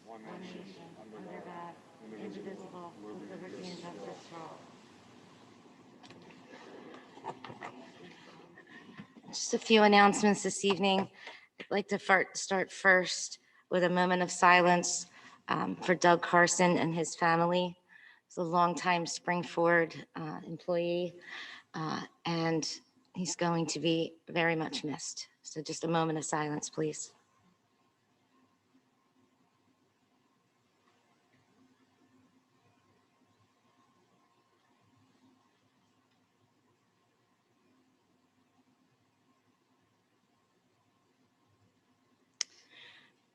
one nation, under God, indivisible, with liberty and justice for all. Just a few announcements this evening. I'd like to start first with a moment of silence for Doug Carson and his family. He's a longtime Springford employee, and he's going to be very much missed. So just a moment of silence, please.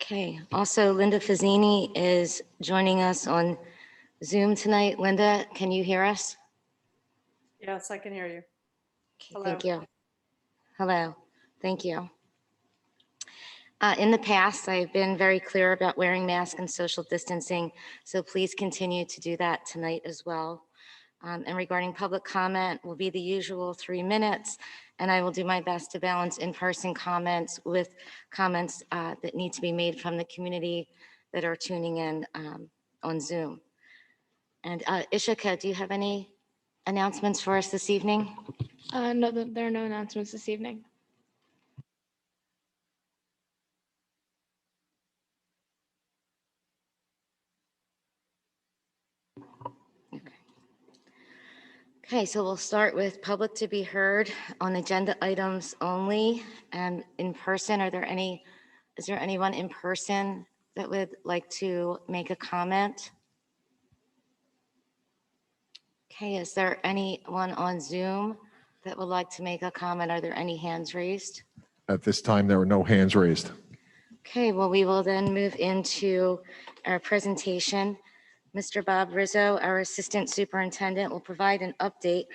Okay, also Linda Fazzini is joining us on Zoom tonight. Linda, can you hear us? Yes, I can hear you. Okay, Hello. thank you. Hello, thank you. In the past, I've been very clear about wearing masks and social distancing, so please continue to do that tonight as well. And regarding public comment, will be the usual 3 minutes, and I will do my best to balance in-person comments with comments that need to be made from the community that are tuning in on Zoom. And Ishika, do you have any announcements for us this evening? No, there are no announcements this evening. Okay, so we'll start with public to be heard on agenda items only and in person. Is there anyone in person that would like to make a comment? Okay, is there anyone on Zoom that would like to make a comment? Are there any hands raised? At this time, there were no hands raised. Okay, well, we will then move into our presentation. Mr. Bob Rizzo, our Assistant Superintendent, will provide an update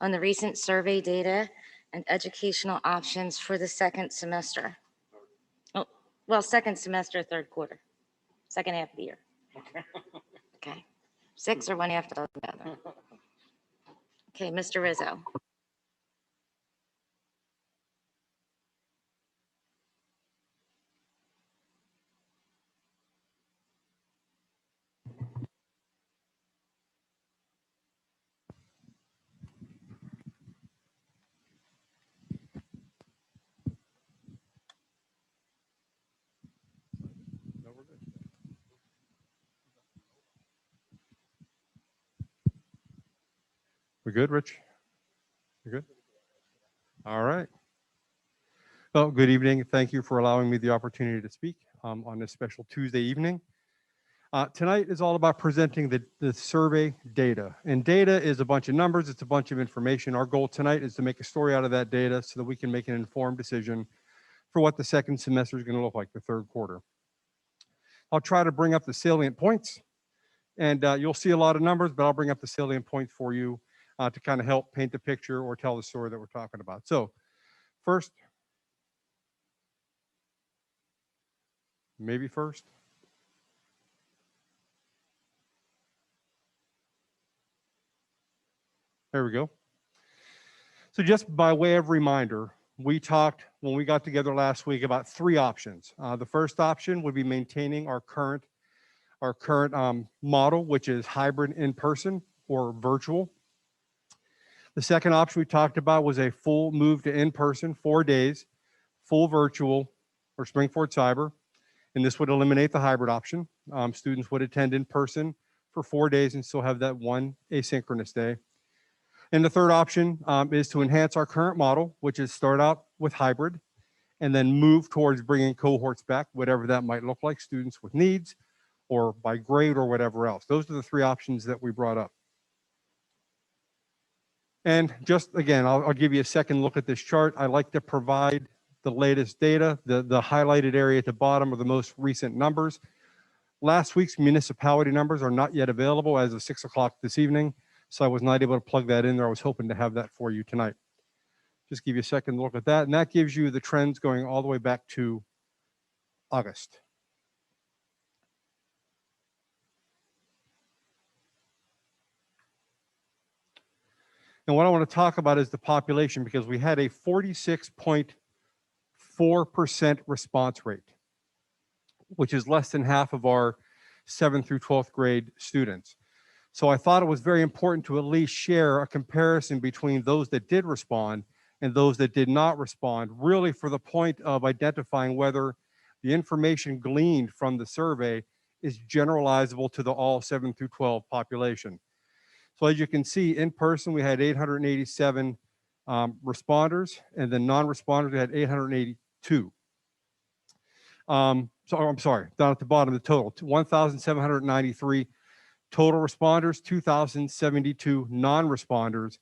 on the recent survey data and educational options for the second semester. Oh, well, second semester, third quarter, second half of the year. Okay, 6 or 1 after the other. Okay, Mr. Rizzo. We good, Rich? You good? All right. Well, good evening. Thank you for allowing me the opportunity to speak on this special Tuesday evening. Tonight is all about presenting the survey data. And data is a bunch of numbers. It's a bunch of information. Our goal tonight is to make a story out of that data so that we can make an informed decision for what the second semester is going to look like, the third quarter. I'll try to bring up the salient points. And you'll see a lot of numbers, but I'll bring up the salient points for you to kind of help paint the picture or tell the story that we're talking about. So first, maybe first. There we go. So just by way of reminder, we talked when we got together last week about 3 options. The first option would be maintaining our current model, which is hybrid in-person or virtual. The second option we talked about was a full move to in-person, 4 days, full virtual or Springford Cyber. And this would eliminate the hybrid option. Students would attend in person for 4 days and still have that one asynchronous day. And the third option is to enhance our current model, which is start out with hybrid and then move towards bringing cohorts back, whatever that might look like, students with needs or by grade or whatever else. Those are the 3 options that we brought up. And just again, I'll give you a second look at this chart. I like to provide the latest data. The highlighted area at the bottom are the most recent numbers. Last week's municipality numbers are not yet available as of 6 o'clock this evening, so I was not able to plug that in there. I was hoping to have that for you tonight. Just give you a second look at that, and that gives you the trends going all the way back to August. And what I want to talk about is the population, because we had a 46.4% response rate, which is less than half of our 7th through 12th grade students. So I thought it was very important to at least share a comparison between those that did respond and those that did not respond, really for the point of identifying whether the information gleaned from the survey is generalizable to the all 7 through 12 population. So as you can see, in person, we had 887 responders, and then non-responders, we had 882. So I'm sorry, down at the bottom of the total, 1,793 total responders, 2,072 non-responders.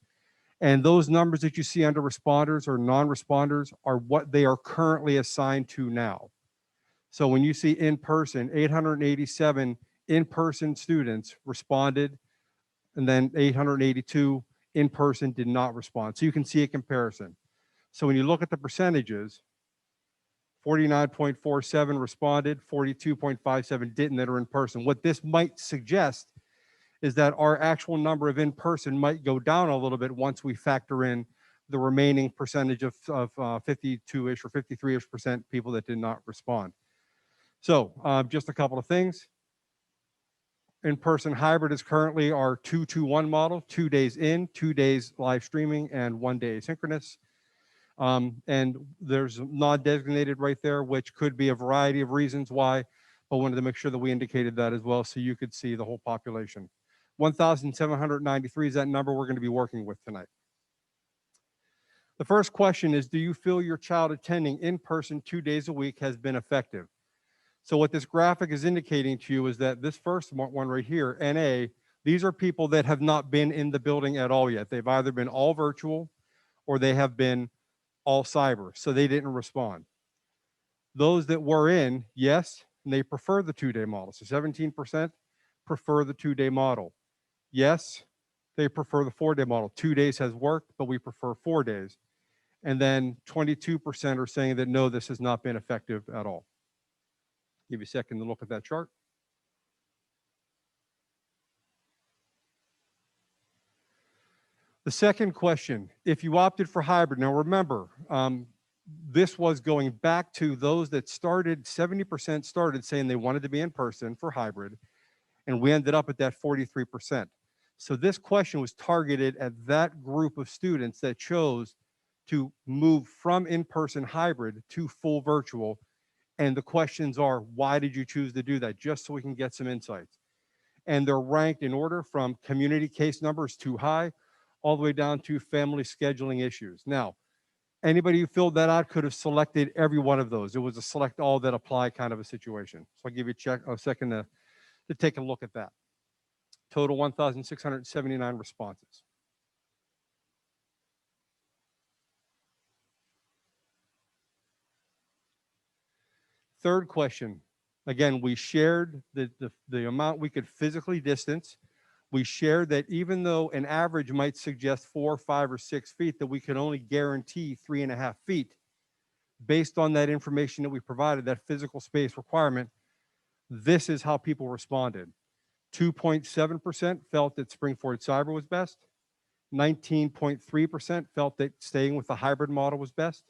And those numbers that you see under responders or non-responders are what they are currently assigned to now. So when you see in person, 887 in-person students responded, and then 882 in person did not respond. So you can see a comparison. So when you look at the percentages, 49.47 responded, 42.57 didn't that are in person. What this might suggest is that our actual number of in-person might go down a little bit once we factor in the remaining percentage of 52-ish or 53-ish% people that did not respond. So just a couple of things. In-person hybrid is currently our 2-2-1 model, 2 days in, 2 days live streaming, and 1 day asynchronous. And there's non-designated right there, which could be a variety of reasons why, but wanted to make sure that we indicated that as well so you could see the whole population. 1,793 is that number we're going to be working with tonight. The first question is, do you feel your child attending in person 2 days a week has been effective? So what this graphic is indicating to you is that this first one right here, NA, these are people that have not been in the building at all yet. They've either been all virtual or they have been all cyber, so they didn't respond. Those that were in, yes, and they prefer the 2-day model. So 17% prefer the 2-day model. Yes, they prefer the 4-day model. 2 days has worked, but we prefer 4 days. And then 22% are saying that no, this has not been effective at all. Give you a second to look at that chart. The second question, if you opted for hybrid, now remember, this was going back to those that started, 70% started saying they wanted to be in person for hybrid, and we ended up at that 43%. So this question was targeted at that group of students that chose to move from in-person hybrid to full virtual. And the questions are, why did you choose to do that? Just so we can get some insights. And they're ranked in order from community case numbers too high, all the way down to family scheduling issues. Now, anybody who filled that out could have selected every one of those. It was a select all that apply kind of a situation. So I'll give you a second to take a look at that. Total 1,679 responses. Third question. Again, we shared the amount we could physically distance. We shared that even though an average might suggest 4, 5, or 6 feet, that we could only guarantee 3.5 feet based on that information that we provided, that physical space requirement. This is how people responded. 2.7% felt that Spring-Forward Cyber was best. 19.3% felt that staying with the hybrid model was best.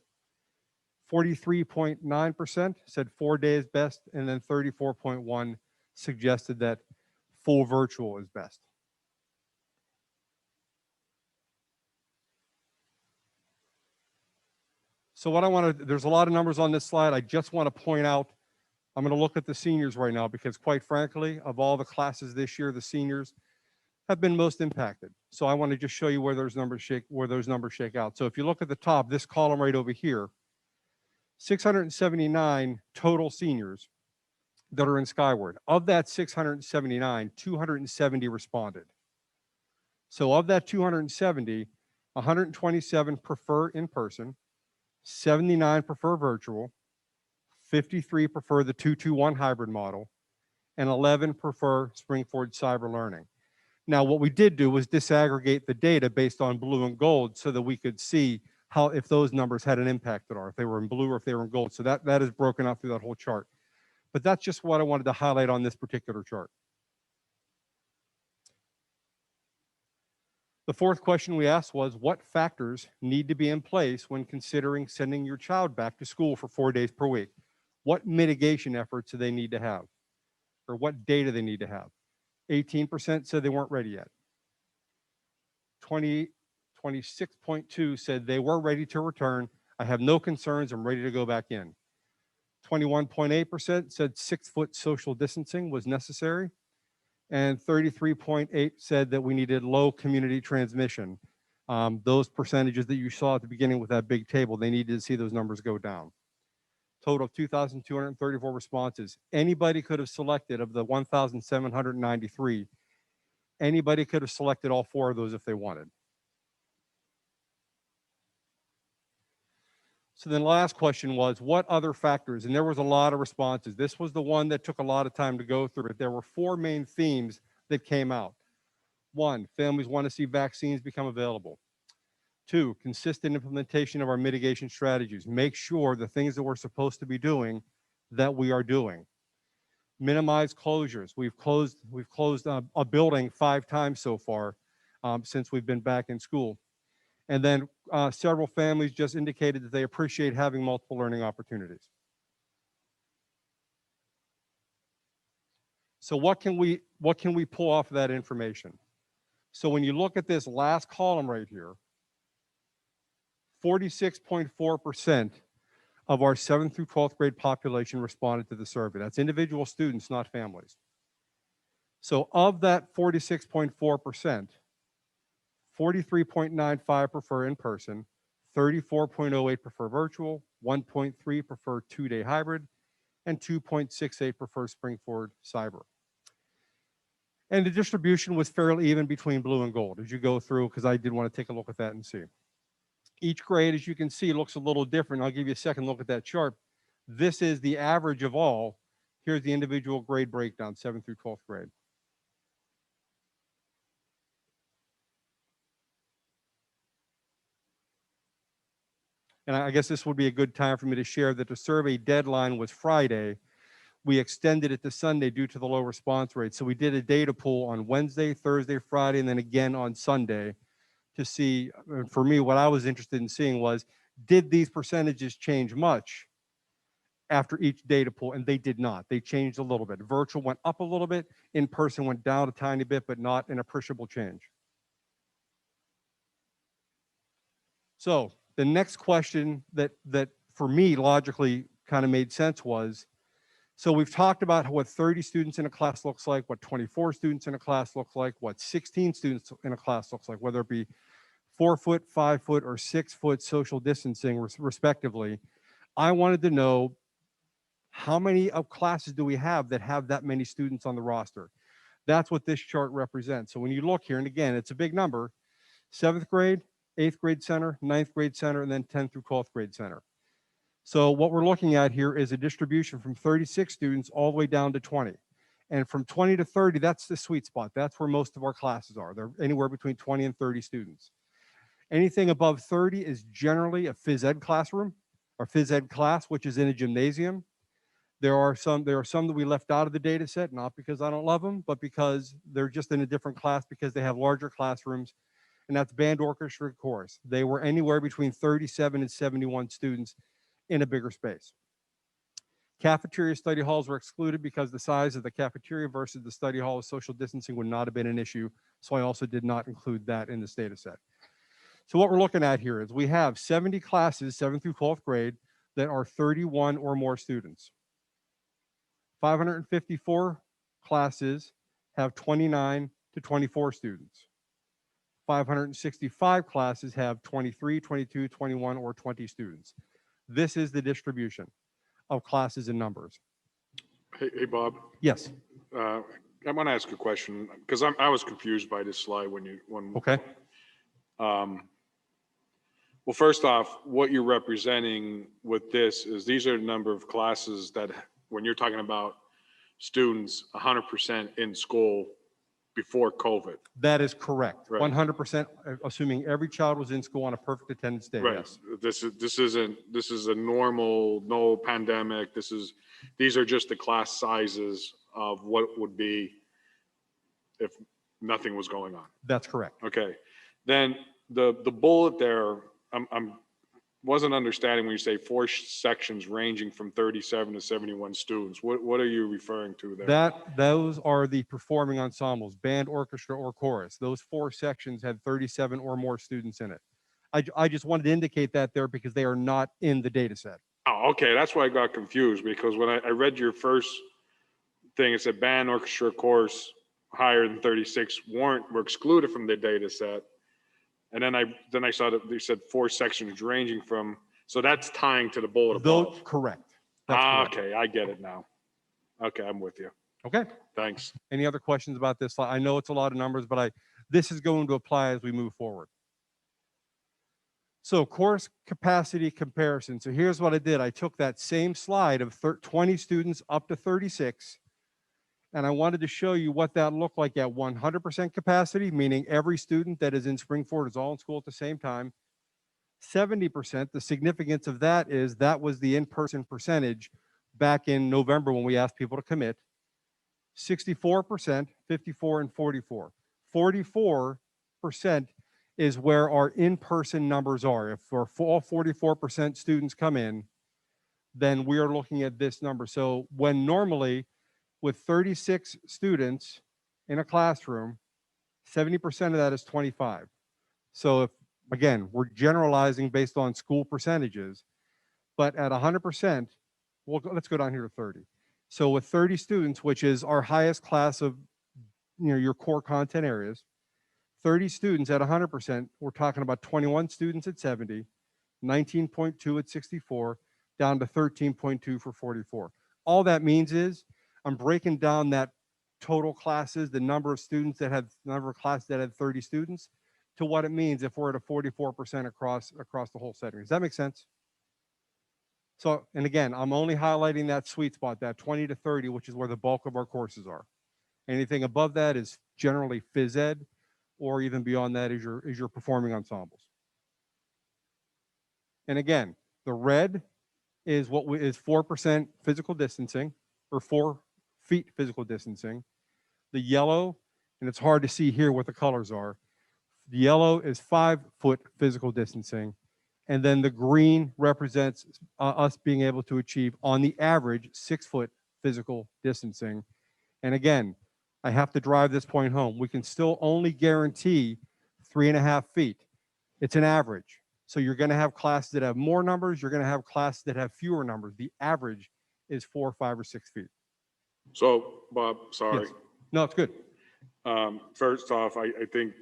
43.9% said 4 days best, and then 34.1% suggested that full virtual is best. So what I want to, there's a lot of numbers on this slide. I just want to point out, I'm going to look at the seniors right now because quite frankly, of all the classes this year, the seniors have been most impacted. So I want to just show you where those numbers shake out. So if you look at the top, this column right over here, 679 total seniors that are in Skyward. Of that 679, 270 responded. So of that 270, 127 prefer in person, 79 prefer virtual, 53 prefer the 2-2-1 hybrid model, and 11 prefer Spring-Forward Cyber Learning. Now, what we did do was disaggregate the data based on blue and gold so that we could see how, if those numbers had an impact at all, if they were in blue or if they were in gold. So that is broken out through that whole chart. But that's just what I wanted to highlight on this particular chart. The fourth question we asked was, what factors need to be in place when considering sending your child back to school for 4 days per week? What mitigation efforts do they need to have? or what data they need to have. 18% said they weren't ready yet. 26.2 said they were ready to return. I have no concerns. I'm ready to go back in. 21.8% said 6-foot social distancing was necessary. And 33.8 said that we needed low community transmission. Those percentages that you saw at the beginning with that big table, they needed to see those numbers go down. Total of 2,234 responses. Anybody could have selected, of the 1,793, anybody could have selected all 4 of those if they wanted. So then the last question was, what other factors? And there was a lot of responses. This was the one that took a lot of time to go through. There were 4 main themes that came out. 1, families want to see vaccines become available. 2, consistent implementation of our mitigation strategies. Make sure the things that we're supposed to be doing, that we are doing. Minimize closures. We've closed a building 5 times so far since we've been back in school. And then several families just indicated that they appreciate having multiple learning opportunities. So what can we pull off of that information? So when you look at this last column right here, 46.4% of our 7th through 12th grade population responded to the survey. That's individual students, not families. So of that 46.4%, 43.95 prefer in person, 34.08 prefer virtual, 1.3 prefer 2-day hybrid, and 2.68 prefer spring forward cyber. And the distribution was fairly even between blue and gold as you go through, because I did want to take a look at that and see. Each grade, as you can see, looks a little different. I'll give you a second look at that chart. This is the average of all. Here's the individual grade breakdown, 7th through 12th grade. And I guess this would be a good time for me to share that the survey deadline was Friday. We extended it to Sunday due to the low response rate. So we did a data pool on Wednesday, Thursday, Friday, and then again on Sunday to see, for me, what I was interested in seeing was, did these percentages change much after each data pool? And they did not. They changed a little bit. Virtual went up a little bit, in person went down a tiny bit, but not an appreciable change. So the next question that for me logically kind of made sense was, so we've talked about what 30 students in a class looks like, what 24 students in a class looks like, what 16 students in a class looks like, whether it be 4-foot, 5-foot, or 6-foot social distancing respectively. I wanted to know, how many of classes do we have that have that many students on the roster? That's what this chart represents. So when you look here, and again, it's a big number, 7th grade, 8th grade center, 9th grade center, and then 10th through 12th grade center. So what we're looking at here is a distribution from 36 students all the way down to 20. And from 20 to 30, that's the sweet spot. That's where most of our classes are. They're anywhere between 20 and 30 students. Anything above 30 is generally a phys ed classroom or phys ed class, which is in a gymnasium. There are some that we left out of the data set, not because I don't love them, but because they're just in a different class because they have larger classrooms. And that's band, orchestra, chorus. They were anywhere between 37 and 71 students in a bigger space. Cafeteria study halls were excluded because the size of the cafeteria versus the study hall of social distancing would not have been an issue. So I also did not include that in this data set. So what we're looking at here is we have 70 classes, 7th through 12th grade, that are 31 or more students. 554 classes have 29 to 24 students. 565 classes have 23, 22, 21, or 20 students. This is the distribution of classes and numbers. Hey, Bob. Yes. I want to ask a question because I was confused by this slide when. Okay. Well, first off, what you're representing with this is these are the number of classes that, when you're talking about students 100% in school before COVID. That is correct. Right. 100%, assuming every child was in school on a perfect attendance day. Right. Yes. This is a normal, no pandemic. These are just the class sizes of what would be if nothing was going on. That's correct. Okay. Then the bullet there, wasn't understanding when you say four sections ranging from 37 to 71 students. What are you referring to there? Those are the performing ensembles, band, orchestra, or chorus. Those four sections had 37 or more students in it. I just wanted to indicate that there because they are not in the data set. Oh, okay, that's why I got confused, because when I read your first thing, it said band, orchestra, chorus higher than 36 were excluded from the data set. And then I saw that they said four sections ranging from, so that's tying to the bullet above. Correct. That's correct. Okay, I get it now. Okay, I'm with you. Okay. Thanks. Any other questions about this slide? I know it's a lot of numbers, but this is going to apply as we move forward. So course capacity comparison. So here's what I did. I took that same slide of 20 students up to 36, and I wanted to show you what that looked like at 100% capacity, meaning every student that is in Springford is all in school at the same time. 70%, the significance of that is that was the in-person percentage back in November when we asked people to commit. 64%, 54, and 44. 44% is where our in-person numbers are. If all 44% students come in, then we are looking at this number. So when normally with 36 students in a classroom, 70% of that is 25. So if, again, we're generalizing based on school percentages, but at 100%, let's go down here to 30. So with 30 students, which is our highest class of your core content areas, 30 students at 100%, we're talking about 21 students at 70, 19.2 at 64, down to 13.2 for 44. All that means is I'm breaking down that total classes, the number of students that had, number of classes that had 30 students, to what it means if we're at a 44% across the whole setting. Does that make sense? So, and again, I'm only highlighting that sweet spot, that 20 to 30, which is where the bulk of our courses are. Anything above that is generally phys ed, or even beyond that is your performing ensembles. And again, the red is is 4% physical distancing, or 4 feet physical distancing. The yellow, and it's hard to see here what the colors are, the yellow is 5 foot physical distancing. And then the green represents us being able to achieve, on the average, 6 foot physical distancing. And again, I have to drive this point home. We can still only guarantee 3.5 feet. It's an average. So you're going to have classes that have more numbers. You're going to have classes that have fewer numbers. The average is 4, 5, or 6 feet. So, Bob, sorry. Yes. No, it's good. First off, I think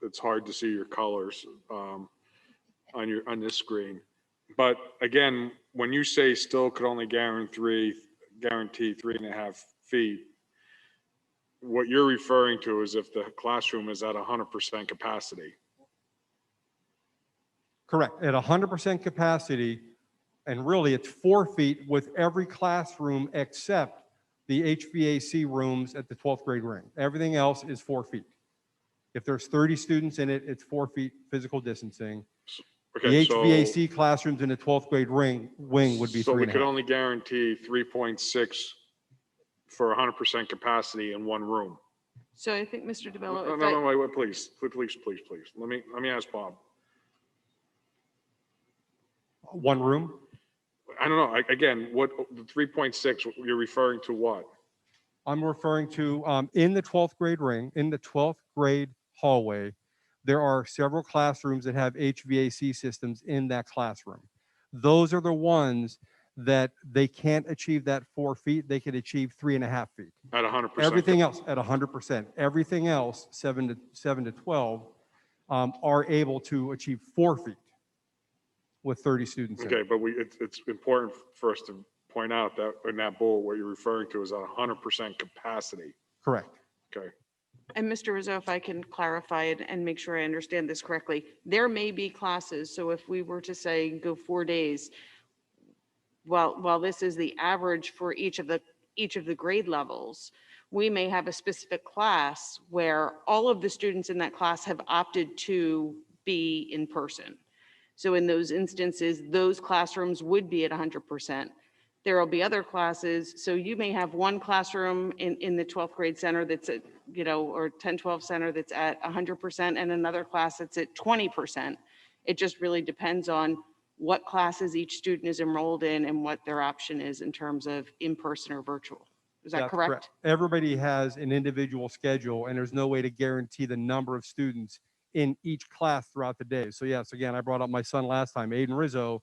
it's hard to see your colors on this screen. But again, when you say still could only guarantee 3.5 feet, what you're referring to is if the classroom is at 100% capacity. Correct. At 100% capacity, and really it's 4 feet with every classroom except the HVAC rooms at the 12th grade ring. Everything else is 4 feet. If there's 30 students in it, it's 4 feet physical distancing. Okay, The HVAC classrooms in the 12th grade wing would be 3.5. So we could only guarantee 3.6 for 100% capacity in one room. So I think, Mr. DeBello, No, wait, please. Let me ask Bob. One room? I don't know. Again, what the 3.6? You're referring to what? I'm referring to in the 12th grade ring, in the 12th grade hallway, there are several classrooms that have HVAC systems in that classroom. Those are the ones that they can't achieve that 4 feet. They could achieve 3.5 feet. At 100%. Everything else at 100%. Everything else, 7 to 12, are able to achieve 4 feet with 30 students. Okay, but it's important for us to point out that in that bullet, what you're referring to is at 100% capacity. Correct. Okay. And Mr. Rizzo, if I can clarify it and make sure I understand this correctly, there may be classes. So if we were to say go 4 days, while this is the average for each of the grade levels, we may have a specific class where all of the students in that class have opted to be in person. So in those instances, those classrooms would be at 100%. There will be other classes. So you may have one classroom in the 12th grade center that's at, or 10-12 center that's at 100% and another class that's at 20%. It just really depends on what classes each student is enrolled in and what their option is in terms of in-person or virtual. Is that That's correct? Everybody has an individual schedule, and there's no way to guarantee the number of students in each class throughout the day. So yes, again, I brought up my son last time, Aiden Rizzo.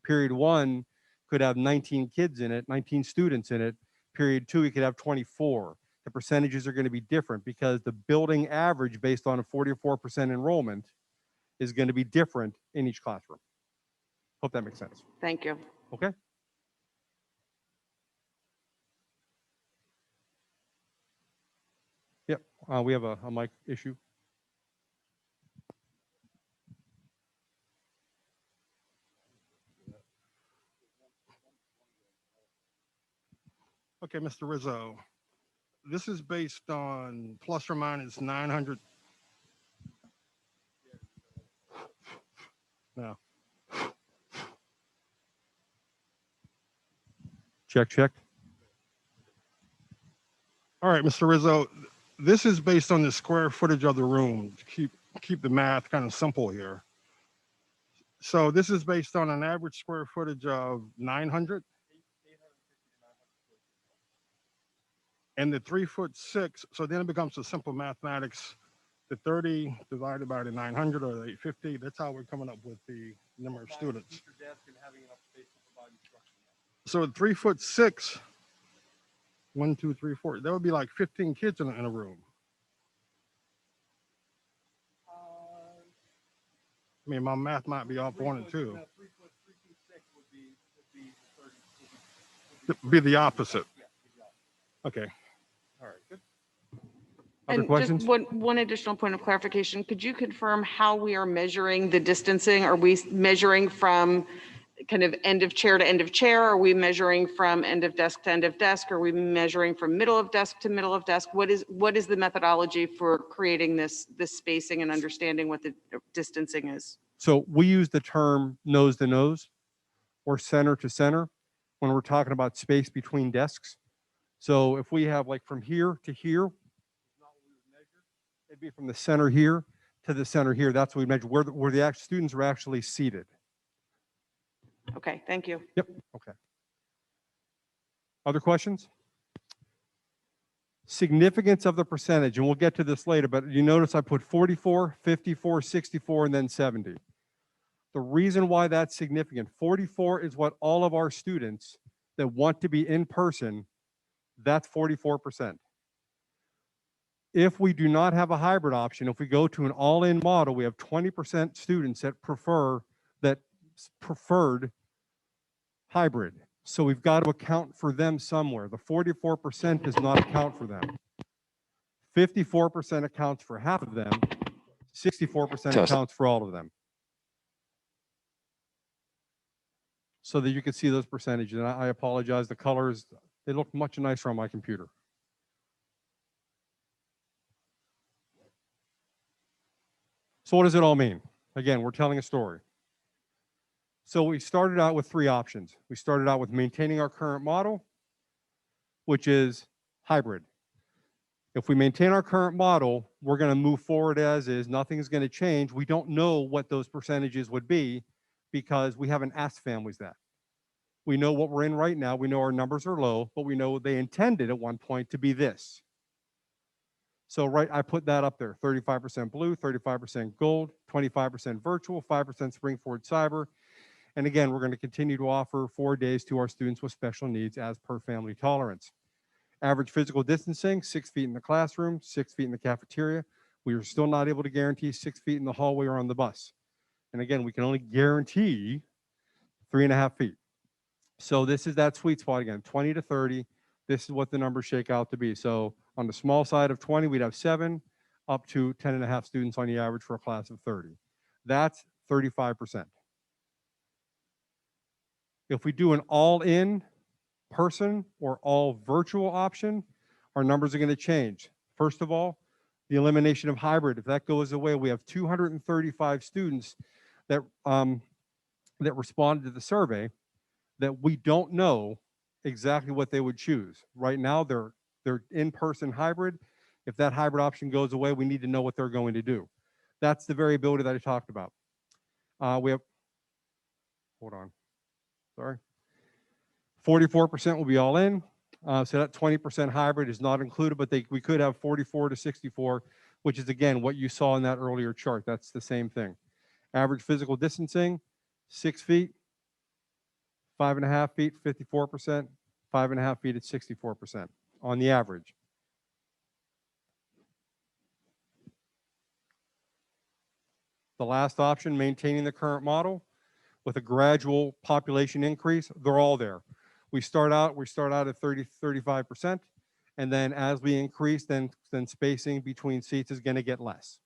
Period 1 could have 19 kids in it, 19 students in it. Period 2, he could have 24. The percentages are going to be different because the building average based on a 44% enrollment is going to be different in each classroom. Hope that makes sense. Thank you. Okay. Yep. We have a mic issue. Okay, Mr. Rizzo, this is based on plus or minus 900. No. Check, check. All right, Mr. Rizzo, this is based on the square footage of the room. To keep the math kind of simple here. So this is based on an average square footage of 900. And the 3'6", so then it becomes a simple mathematics. The 30 divided by the 900 or the 850, that's how we're coming up with the number of students. So 3'6", 1, 2, 3, 4, that would be like 15 kids in a room. I mean, my math might be off 1 and 2. Be the opposite. Okay. All right, good. Other And questions? just one additional point of clarification. Could you confirm how we are measuring the distancing? Are we measuring from kind of end of chair to end of chair? Are we measuring from end of desk to end of desk? Are we measuring from middle of desk to middle of desk? What is the methodology for creating this spacing and understanding what the distancing is? So we use the term nose to nose or center to center when we're talking about space between desks. So if we have like from here to here, it'd be from the center here to the center here. That's what we measure where the actual students are actually seated. Okay, thank you. Yep. Okay. Other questions? Significance of the percentage, and we'll get to this later, but you notice I put 44, 54, 64, and then 70. The reason why that's significant, 44 is what all of our students that want to be in person, that's 44%. If we do not have a hybrid option, if we go to an all-in model, we have 20% students that preferred hybrid. So we've got to account for them somewhere. The 44% does not account for them. 54% accounts for half of them. 64% accounts for all of them. So that you can see those percentages. And I apologize, the colors, they look much nicer on my computer. So what does it all mean? Again, we're telling a story. So we started out with 3 options. We started out with maintaining our current model, which is hybrid. If we maintain our current model, we're going to move forward as is. Nothing is going to change. We don't know what those percentages would be because we haven't asked families that. We know what we're in right now. We know our numbers are low, but we know they intended at one point to be this. So I put that up there, 35% blue, 35% gold, 25% virtual, 5% Springford Cyber. And again, we're going to continue to offer 4 days to our students with special needs as per family tolerance. Average physical distancing, 6 feet in the classroom, 6 feet in the cafeteria. We are still not able to guarantee 6 feet in the hallway or on the bus. And again, we can only guarantee 3.5 feet. So this is that sweet spot again, 20 to 30. This is what the numbers shake out to be. So on the small side of 20, we'd have 7, up to 10.5 students on the average for a class of 30. That's 35%. If we do an all-in person or all virtual option, our numbers are going to change. First of all, the elimination of hybrid. If that goes away, we have 235 students that responded to the survey that we don't know exactly what they would choose. Right now, they're in-person hybrid. If that hybrid option goes away, we need to know what they're going to do. That's the variability that I talked about. We have hold on, sorry. 44% will be all in. So that 20% hybrid is not included, but we could have 44 to 64, which is again what you saw in that earlier chart. That's the same thing. Average physical distancing, 6 feet, 5.5 feet, 54%, 5.5 feet at 64% on the average. The last option, maintaining the current model with a gradual population increase, they're all there. We start out at 30, 35%, and then as we increase, then spacing between seats is going to get less.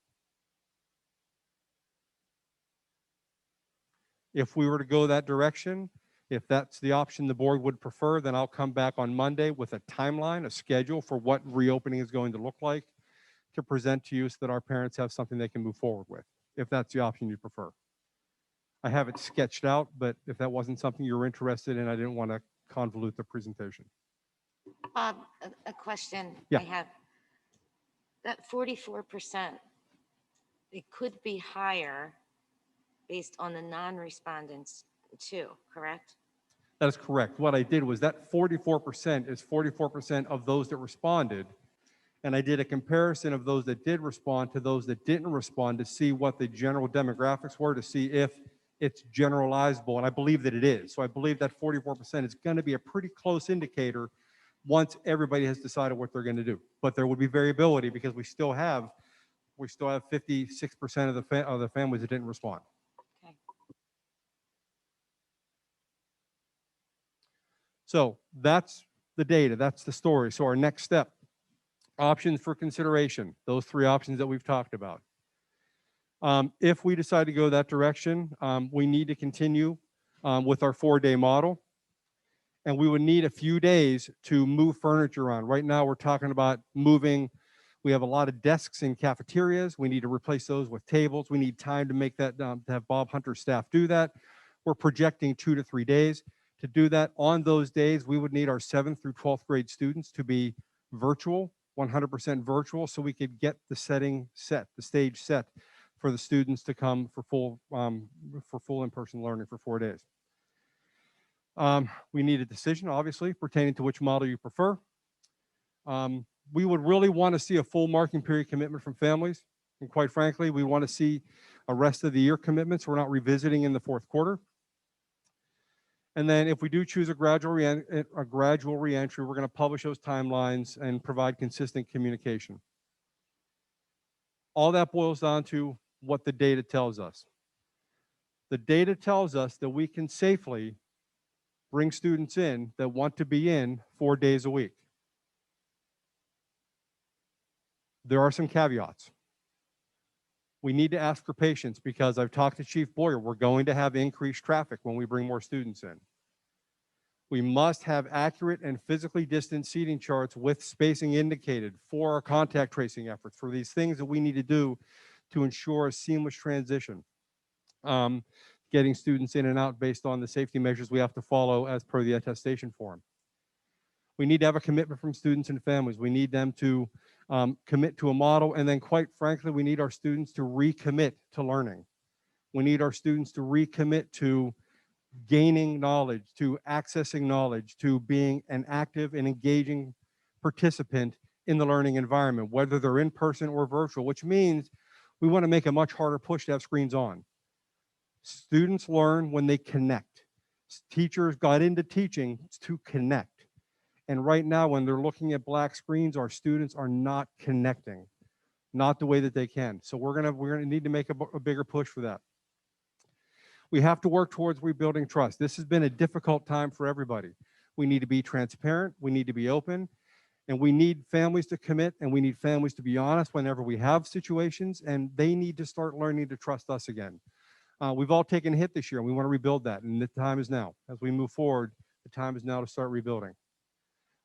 If we were to go that direction, if that's the option the board would prefer, then I'll come back on Monday with a timeline, a schedule for what reopening is going to look like to present to you so that our parents have something they can move forward with, if that's the option you prefer. I have it sketched out, but if that wasn't something you were interested in, I didn't want to convolute the presentation. Bob, a question Yeah. I have. That 44%, it could be higher based on the non-respondents too, correct? That is correct. What I did was that 44% is 44% of those that responded. And I did a comparison of those that did respond to those that didn't respond to see what the general demographics were, to see if it's generalizable. And I believe that it is. So I believe that 44% is going to be a pretty close indicator once everybody has decided what they're going to do. But there would be variability because we still have 56% of the families that didn't respond. Okay. So that's the data, that's the story. So our next step, options for consideration, those three options that we've talked about. If we decide to go that direction, we need to continue with our 4-day model. And we would need a few days to move furniture around. Right now, we're talking about moving. We have a lot of desks in cafeterias. We need to replace those with tables. We need time to make that, to have Bob Hunter's staff do that. We're projecting 2 to 3 days. To do that on those days, we would need our 7th through 12th grade students to be virtual, 100% virtual, so we could get the setting set, the stage set for the students to come for full in-person learning for 4 days. We need a decision, obviously, pertaining to which model you prefer. We would really want to see a full marking period commitment from families. And quite frankly, we want to see a rest of the year commitment, so we're not revisiting in the 4th quarter. And then if we do choose a gradual reentry, we're going to publish those timelines and provide consistent communication. All that boils down to what the data tells us. The data tells us that we can safely bring students in that want to be in 4 days a week. There are some caveats. We need to ask for patience because I've talked to Chief Boyer. We're going to have increased traffic when we bring more students in. We must have accurate and physically distant seating charts with spacing indicated for our contact tracing efforts, for these things that we need to do to ensure a seamless transition. Getting students in and out based on the safety measures we have to follow as per the attestation form. We need to have a commitment from students and families. We need them to commit to a model, and then quite frankly, we need our students to recommit to learning. We need our students to recommit to gaining knowledge, to accessing knowledge, to being an active and engaging participant in the learning environment, whether they're in person or virtual, which means we want to make a much harder push to have screens on. Students learn when they connect. Teachers got into teaching to connect. And right now, when they're looking at black screens, our students are not connecting, not the way that they can. So we're gonna need to make a bigger push for that. We have to work towards rebuilding trust. This has been a difficult time for everybody. We need to be transparent, we need to be open, and we need families to commit, and we need families to be honest whenever we have situations, and they need to start learning to trust us again. We've all taken a hit this year, and we want to rebuild that, and the time is now. As we move forward, the time is now to start rebuilding.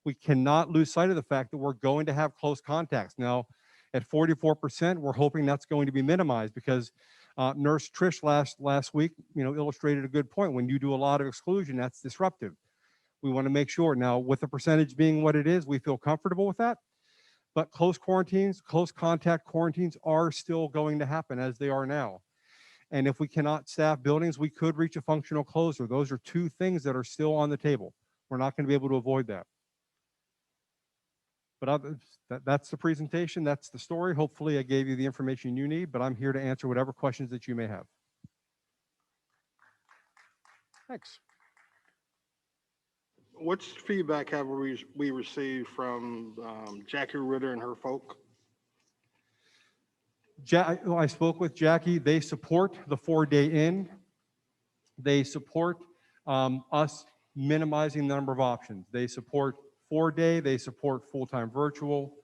We cannot lose sight of the fact that we're going to have close contacts. Now, at 44%, we're hoping that's going to be minimized because Nurse Trish last week, illustrated a good point. When you do a lot of exclusion, that's disruptive. We want to make sure. Now, with the percentage being what it is, we feel comfortable with that. But close quarantines, close contact quarantines are still going to happen as they are now. And if we cannot staff buildings, we could reach a functional closure. Those are two things that are still on the table. We're not going to be able to avoid that. But that's the presentation. That's the story. Hopefully I gave you the information you need, but I'm here to answer whatever questions that you may have. Thanks. What feedback have we received from Jackie Ritter and her folk? I spoke with Jackie. They support the 4-day in. They support us minimizing the number of options. They support 4-day. They support full-time virtual.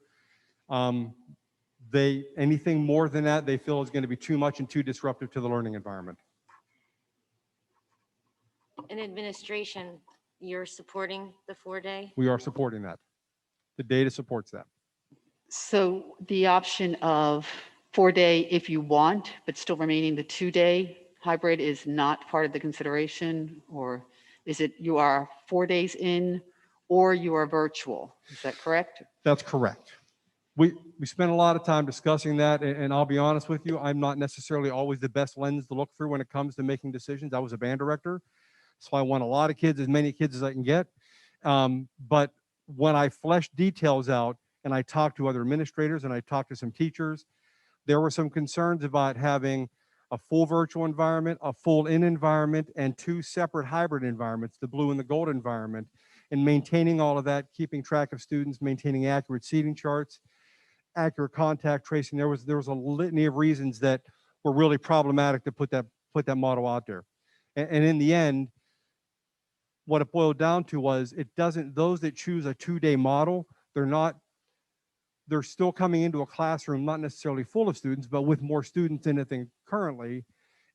Anything more than that, they feel is going to be too much and too disruptive to the learning environment. In administration, you're supporting the 4-day? We are supporting that. The data supports that. So the option of 4-day if you want, but still remaining the 2-day hybrid is not part of the consideration? Or is it you are 4 days in or you are virtual? Is that correct? That's correct. We spent a lot of time discussing that, and I'll be honest with you, I'm not necessarily always the best lens to look through when it comes to making decisions. I was a band director, so I want a lot of kids, as many kids as I can get. But when I fleshed details out and I talked to other administrators and I talked to some teachers, there were some concerns about having a full virtual environment, a full in environment, and 2 separate hybrid environments, the blue and the gold environment, and maintaining all of that, keeping track of students, maintaining accurate seating charts, accurate contact tracing. There was a litany of reasons that were really problematic to put that model out there. And in the end, what it boiled down to was those that choose a 2-day model, they're still coming into a classroom, not necessarily full of students, but with more students in it than currently.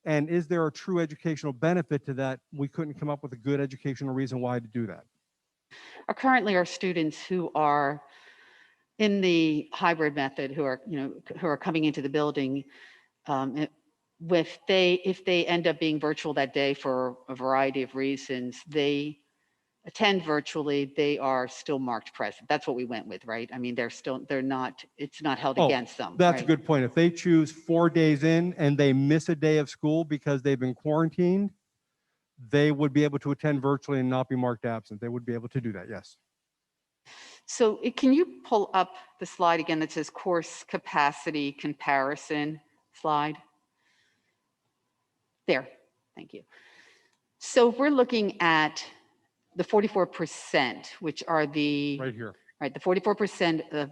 And is there a true educational benefit to that? We couldn't come up with a good educational reason why to do that. Currently, our students who are in the hybrid method, who are coming into the building, if they end up being virtual that day for a variety of reasons, they attend virtually, they are still marked present. That's what we went with, right? I mean, it's not held against them. That's a right? good point. If they choose 4 days in and they miss a day of school because they've been quarantined, they would be able to attend virtually and not be marked absent. They would be able to do that, yes. So can you pull up the slide again that says course capacity comparison slide? There, thank you. So if we're looking at the 44%, which are the Right here. right, the 44% of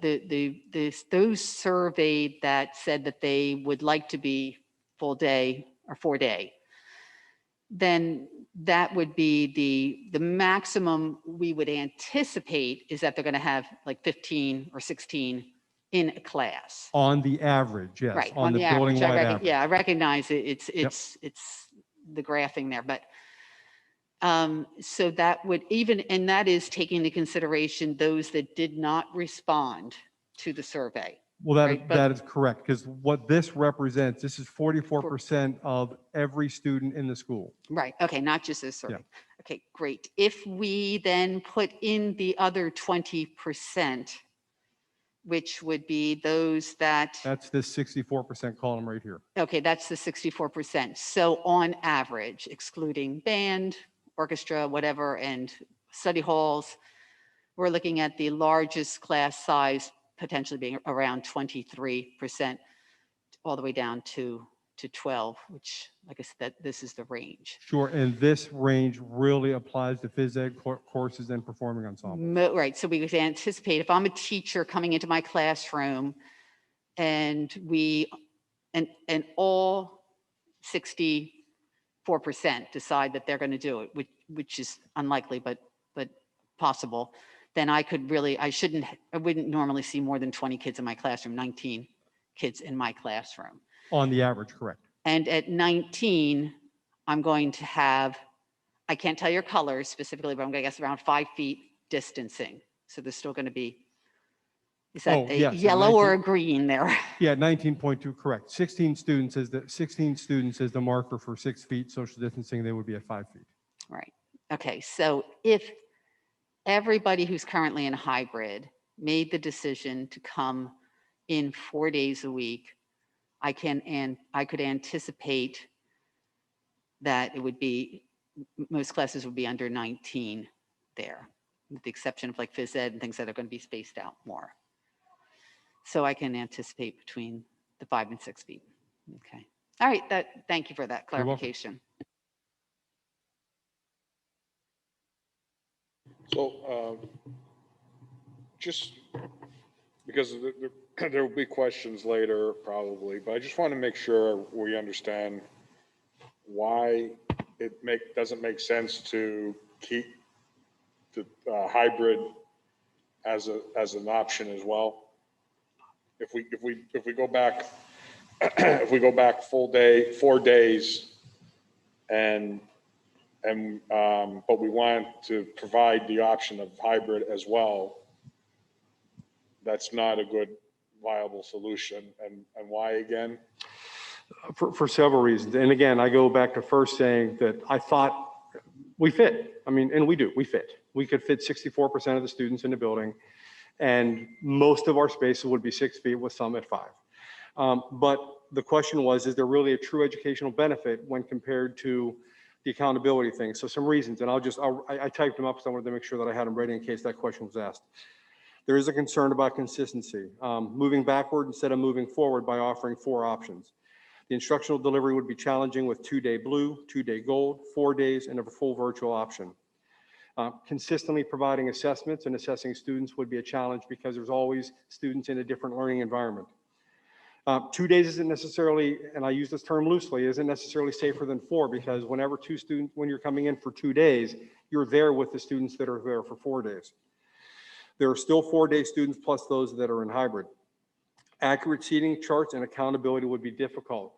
those surveyed that said that they would like to be full day or 4-day, then that would be the maximum we would anticipate is that they're going to have like 15 or 16 in a class. On the average, yes. Right, On the average. building-wide average. Yeah, I recognize it. It's the graphing there, but so that would and that is taking into consideration those that did not respond to the survey. Well, right, but- that is correct, because what this represents, this is 44% of every student in the school. Right, okay, not just this survey. Okay, great. If we then put in the other 20%, which would be those that, That's the 64% column right here. okay, that's the 64%. So on average, excluding band, orchestra, whatever, and study halls, we're looking at the largest class size potentially being around 23%, all the way down to 12, which, like I said, this is the range. Sure, and this range really applies to phys ed courses and performing ensembles. Right, so we would anticipate if I'm a teacher coming into my classroom and all 64% decide that they're going to do it, which is unlikely, but possible, then I wouldn't normally see more than 20 kids in my classroom, 19 kids in my classroom. On the average, correct. And at 19, I'm going to have, I can't tell your colors specifically, but I'm going to guess around 5 feet distancing. So there's still going to be, is that yes, yellow or a green there? Yeah, 19.2, correct. 16 students is the marker for 6 feet social distancing. They would be at 5 feet. Right. Okay. So if everybody who's currently in hybrid made the decision to come in 4 days a week, I could anticipate that it would be, most classes would be under 19 there, with the exception of like phys ed and things that are going to be spaced out more. So I can anticipate between the 5 and 6 feet. Okay. All right. Thank you for that You're welcome. clarification. So just because there will be questions later probably, but I just want to make sure we understand why it doesn't make sense to keep the hybrid as an option as well. If we go back, if we go back full day, 4 days, and but we want to provide the option of hybrid as well, that's not a good viable solution. And why again? For several reasons. And again, I go back to first saying that I thought we fit. I mean, and we do, we fit. We could fit 64% of the students in the building, and most of our spaces would be 6 feet with some at 5. But the question was, is there really a true educational benefit when compared to the accountability thing? So some reasons, and I typed them up because I wanted to make sure that I had them ready in case that question was asked. There is a concern about consistency, moving backward instead of moving forward by offering 4 options. The instructional delivery would be challenging with 2-day blue, 2-day gold, 4 days, and a full virtual option. Consistently providing assessments and assessing students would be a challenge because there's always students in a different learning environment. 2 days isn't necessarily, and I use this term loosely, isn't necessarily safer than 4, because whenever when you're coming in for 2 days, you're there with the students that are there for 4 days. There are still 4-day students plus those that are in hybrid. Accurate seating charts and accountability would be difficult.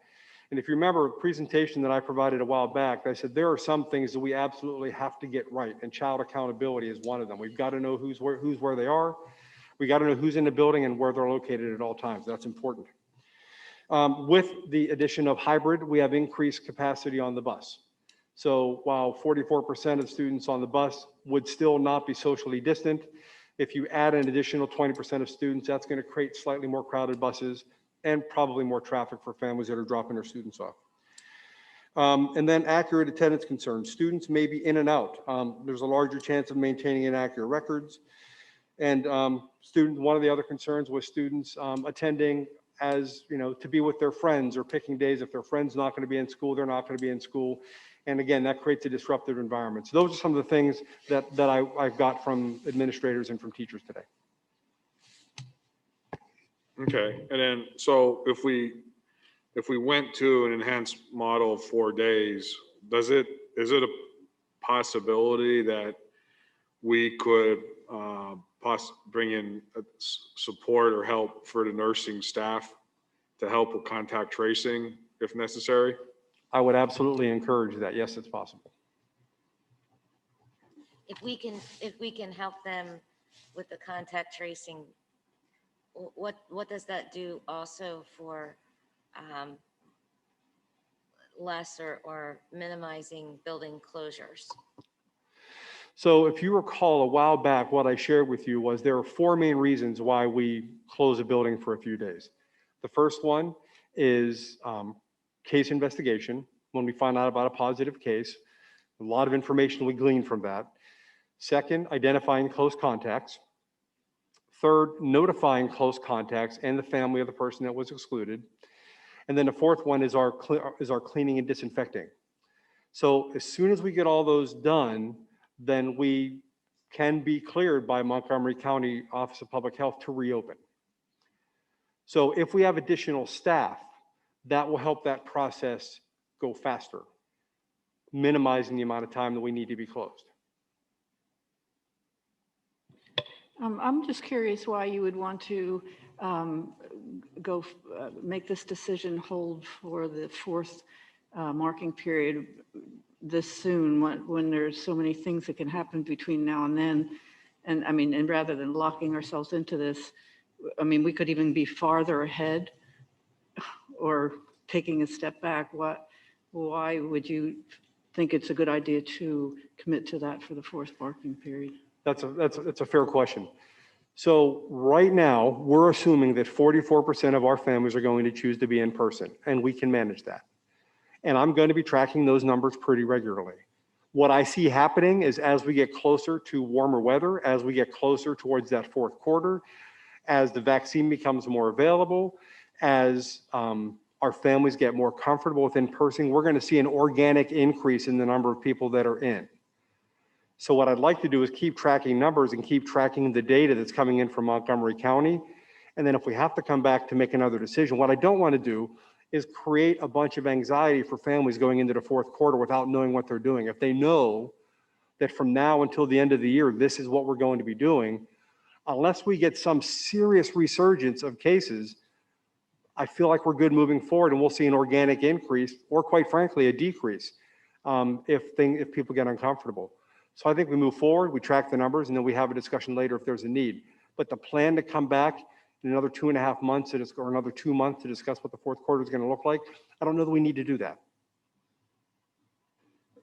And if you remember a presentation that I provided a while back, I said there are some things that we absolutely have to get right, and child accountability is one of them. We've got to know who's where they are. We got to know who's in the building and where they're located at all times. That's important. With the addition of hybrid, we have increased capacity on the bus. So while 44% of students on the bus would still not be socially distant, if you add an additional 20% of students, that's going to create slightly more crowded buses and probably more traffic for families that are dropping their students off. And then accurate attendance concerns. Students may be in and out. There's a larger chance of maintaining inaccurate records. And one of the other concerns was students attending as, to be with their friends or picking days. If their friend's not going to be in school, they're not going to be in school. And again, that creates a disruptive environment. So those are some of the things that I've got from administrators and from teachers today. Okay, and then, so if we went to an enhanced model of 4 days, is it a possibility that we could bring in support or help for the nursing staff to help with contact tracing if necessary? I would absolutely encourage that. Yes, it's possible. If we can help them with the contact tracing, what does that do also for less or minimizing building closures? So if you recall a while back, what I shared with you was there are 4 main reasons why we close a building for a few days. The first one is case investigation. When we find out about a positive case, a lot of information we glean from that. Second, identifying close contacts. Third, notifying close contacts and the family of the person that was excluded. And then the fourth one is our cleaning and disinfecting. So as soon as we get all those done, then we can be cleared by Montgomery County Office of Public Health to reopen. So if we have additional staff, that will help that process go faster, minimizing the amount of time that we need to be closed. I'm just curious why you would want to make this decision hold for the 4th marking period this soon when there's so many things that can happen between now and then. And I mean, and rather than locking ourselves into this, I mean, we could even be farther ahead or taking a step back. Why would you think it's a good idea to commit to that for the 4th marking period? That's a fair question. So right now, we're assuming that 44% of our families are going to choose to be in person, and we can manage that. And I'm going to be tracking those numbers pretty regularly. What I see happening is as we get closer to warmer weather, as we get closer towards that fourth quarter, as the vaccine becomes more available, as our families get more comfortable with in-person, we're going to see an organic increase in the number of people that are in. So what I'd like to do is keep tracking numbers and keep tracking the data that's coming in from Montgomery County. And then if we have to come back to make another decision, what I don't want to do is create a bunch of anxiety for families going into the fourth quarter without knowing what they're doing. If they know that from now until the end of the year, this is what we're going to be doing, unless we get some serious resurgence of cases, I feel like we're good moving forward, and we'll see an organic increase, or quite frankly, a decrease if people get uncomfortable. So I think we move forward, we track the numbers, and then we have a discussion later if there's a need. But the plan to come back in another 2.5 months or another 2 months to discuss what the fourth quarter is going to look like, I don't know that we need to do that.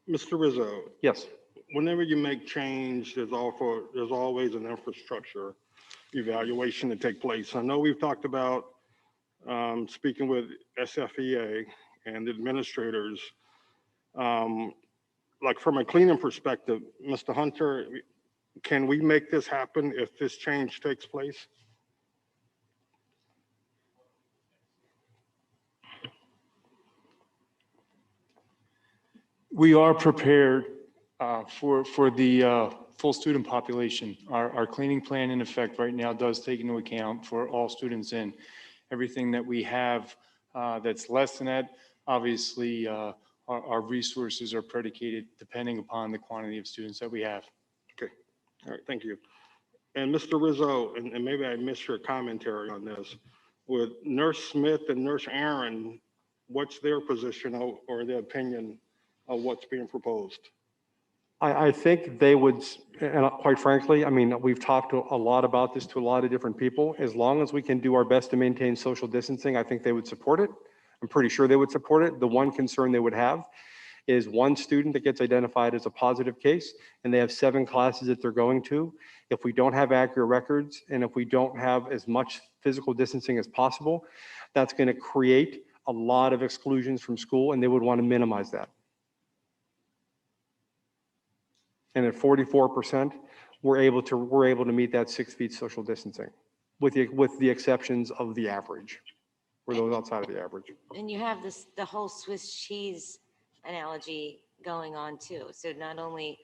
Mr. Rizzo, Yes. whenever you make change, there's always an infrastructure evaluation to take place. I know we've talked about speaking with SFEA and administrators. Like from a cleaning perspective, Mr. Hunter, can we make this happen if this change takes place? We are prepared for the full student population. Our cleaning plan in effect right now does take into account for all students in. Everything that we have that's less than that, obviously our resources are predicated depending upon the quantity of students that we have. Okay, all right, thank you. And Mr. Rizzo, and maybe I missed your commentary on this, with Nurse Smith and Nurse Aaron, what's their position or their opinion of what's being proposed? I think they would, and quite frankly, I mean, we've talked a lot about this to a lot of different people. As long as we can do our best to maintain social distancing, I think they would support it. I'm pretty sure they would support it. The one concern they would have is one student that gets identified as a positive case, and they have 7 classes that they're going to. If we don't have accurate records, and if we don't have as much physical distancing as possible, that's going to create a lot of exclusions from school, and they would want to minimize that. And at 44%, we're able to meet that 6 feet social distancing, with the exceptions of the average, or those outside of the average. And you have the whole Swiss cheese analogy going on too. So not only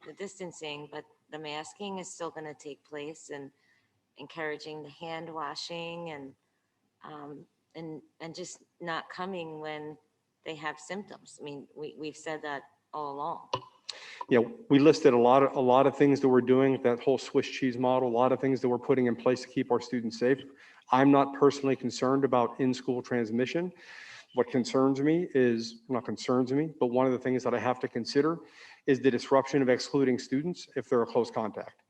the distancing, but the masking is still going to take place, and encouraging the hand washing and just not coming when they have symptoms. I mean, we've said that all along. Yeah, we listed a lot of things that we're doing, that whole Swiss cheese model, a lot of things that we're putting in place to keep our students safe. I'm not personally concerned about in-school transmission. What concerns me is, not concerns me, but one of the things that I have to consider is the disruption of excluding students if they're a close contact.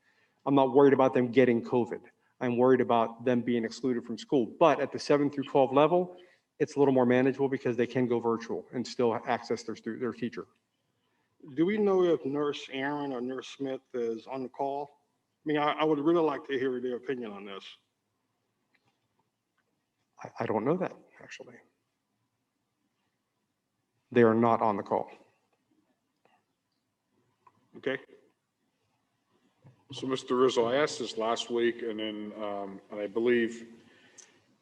I'm not worried about them getting COVID. I'm worried about them being excluded from school. But at the 7 through 12 level, it's a little more manageable because they can go virtual and still access their teacher. Do we know if Nurse Aaron or Nurse Smith is on the call? I mean, I would really like to hear their opinion on this. I don't know that, actually. They are not on the call. Okay. So, Mr. Rizzo, I asked this last week, and then and I believe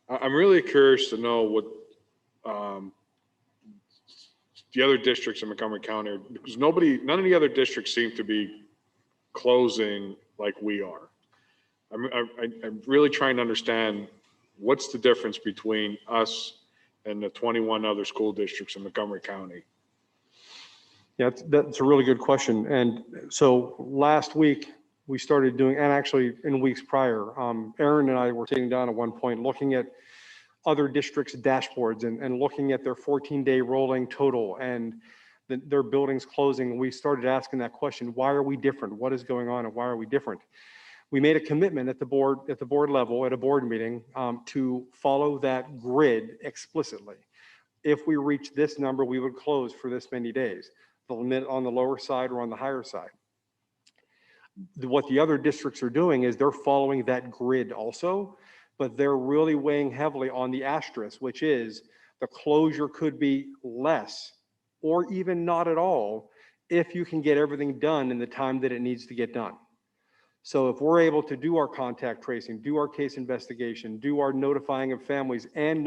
I'm really curious to know what the other districts in Montgomery County, because none of the other districts seem to be closing like we are. I'm really trying to understand what's the difference between us and the 21 other school districts in Montgomery County. Yeah, that's a really good question. And so last week we started doing, and actually in weeks prior, Aaron and I were sitting down at one point looking at other districts' dashboards and looking at their 14-day rolling total and their buildings closing. We started asking that question: why are we different? What is going on, and why are we different? We made a commitment at the board level, at a board meeting, to follow that grid explicitly. If we reach this number, we would close for this many days. The limit on the lower side or on the higher side. What the other districts are doing is they're following that grid also, but they're really weighing heavily on the asterisk, which is the closure could be less or even not at all, if you can get everything done in the time that it needs to get done. So if we're able to do our contact tracing, do our case investigation, do our notifying of families, and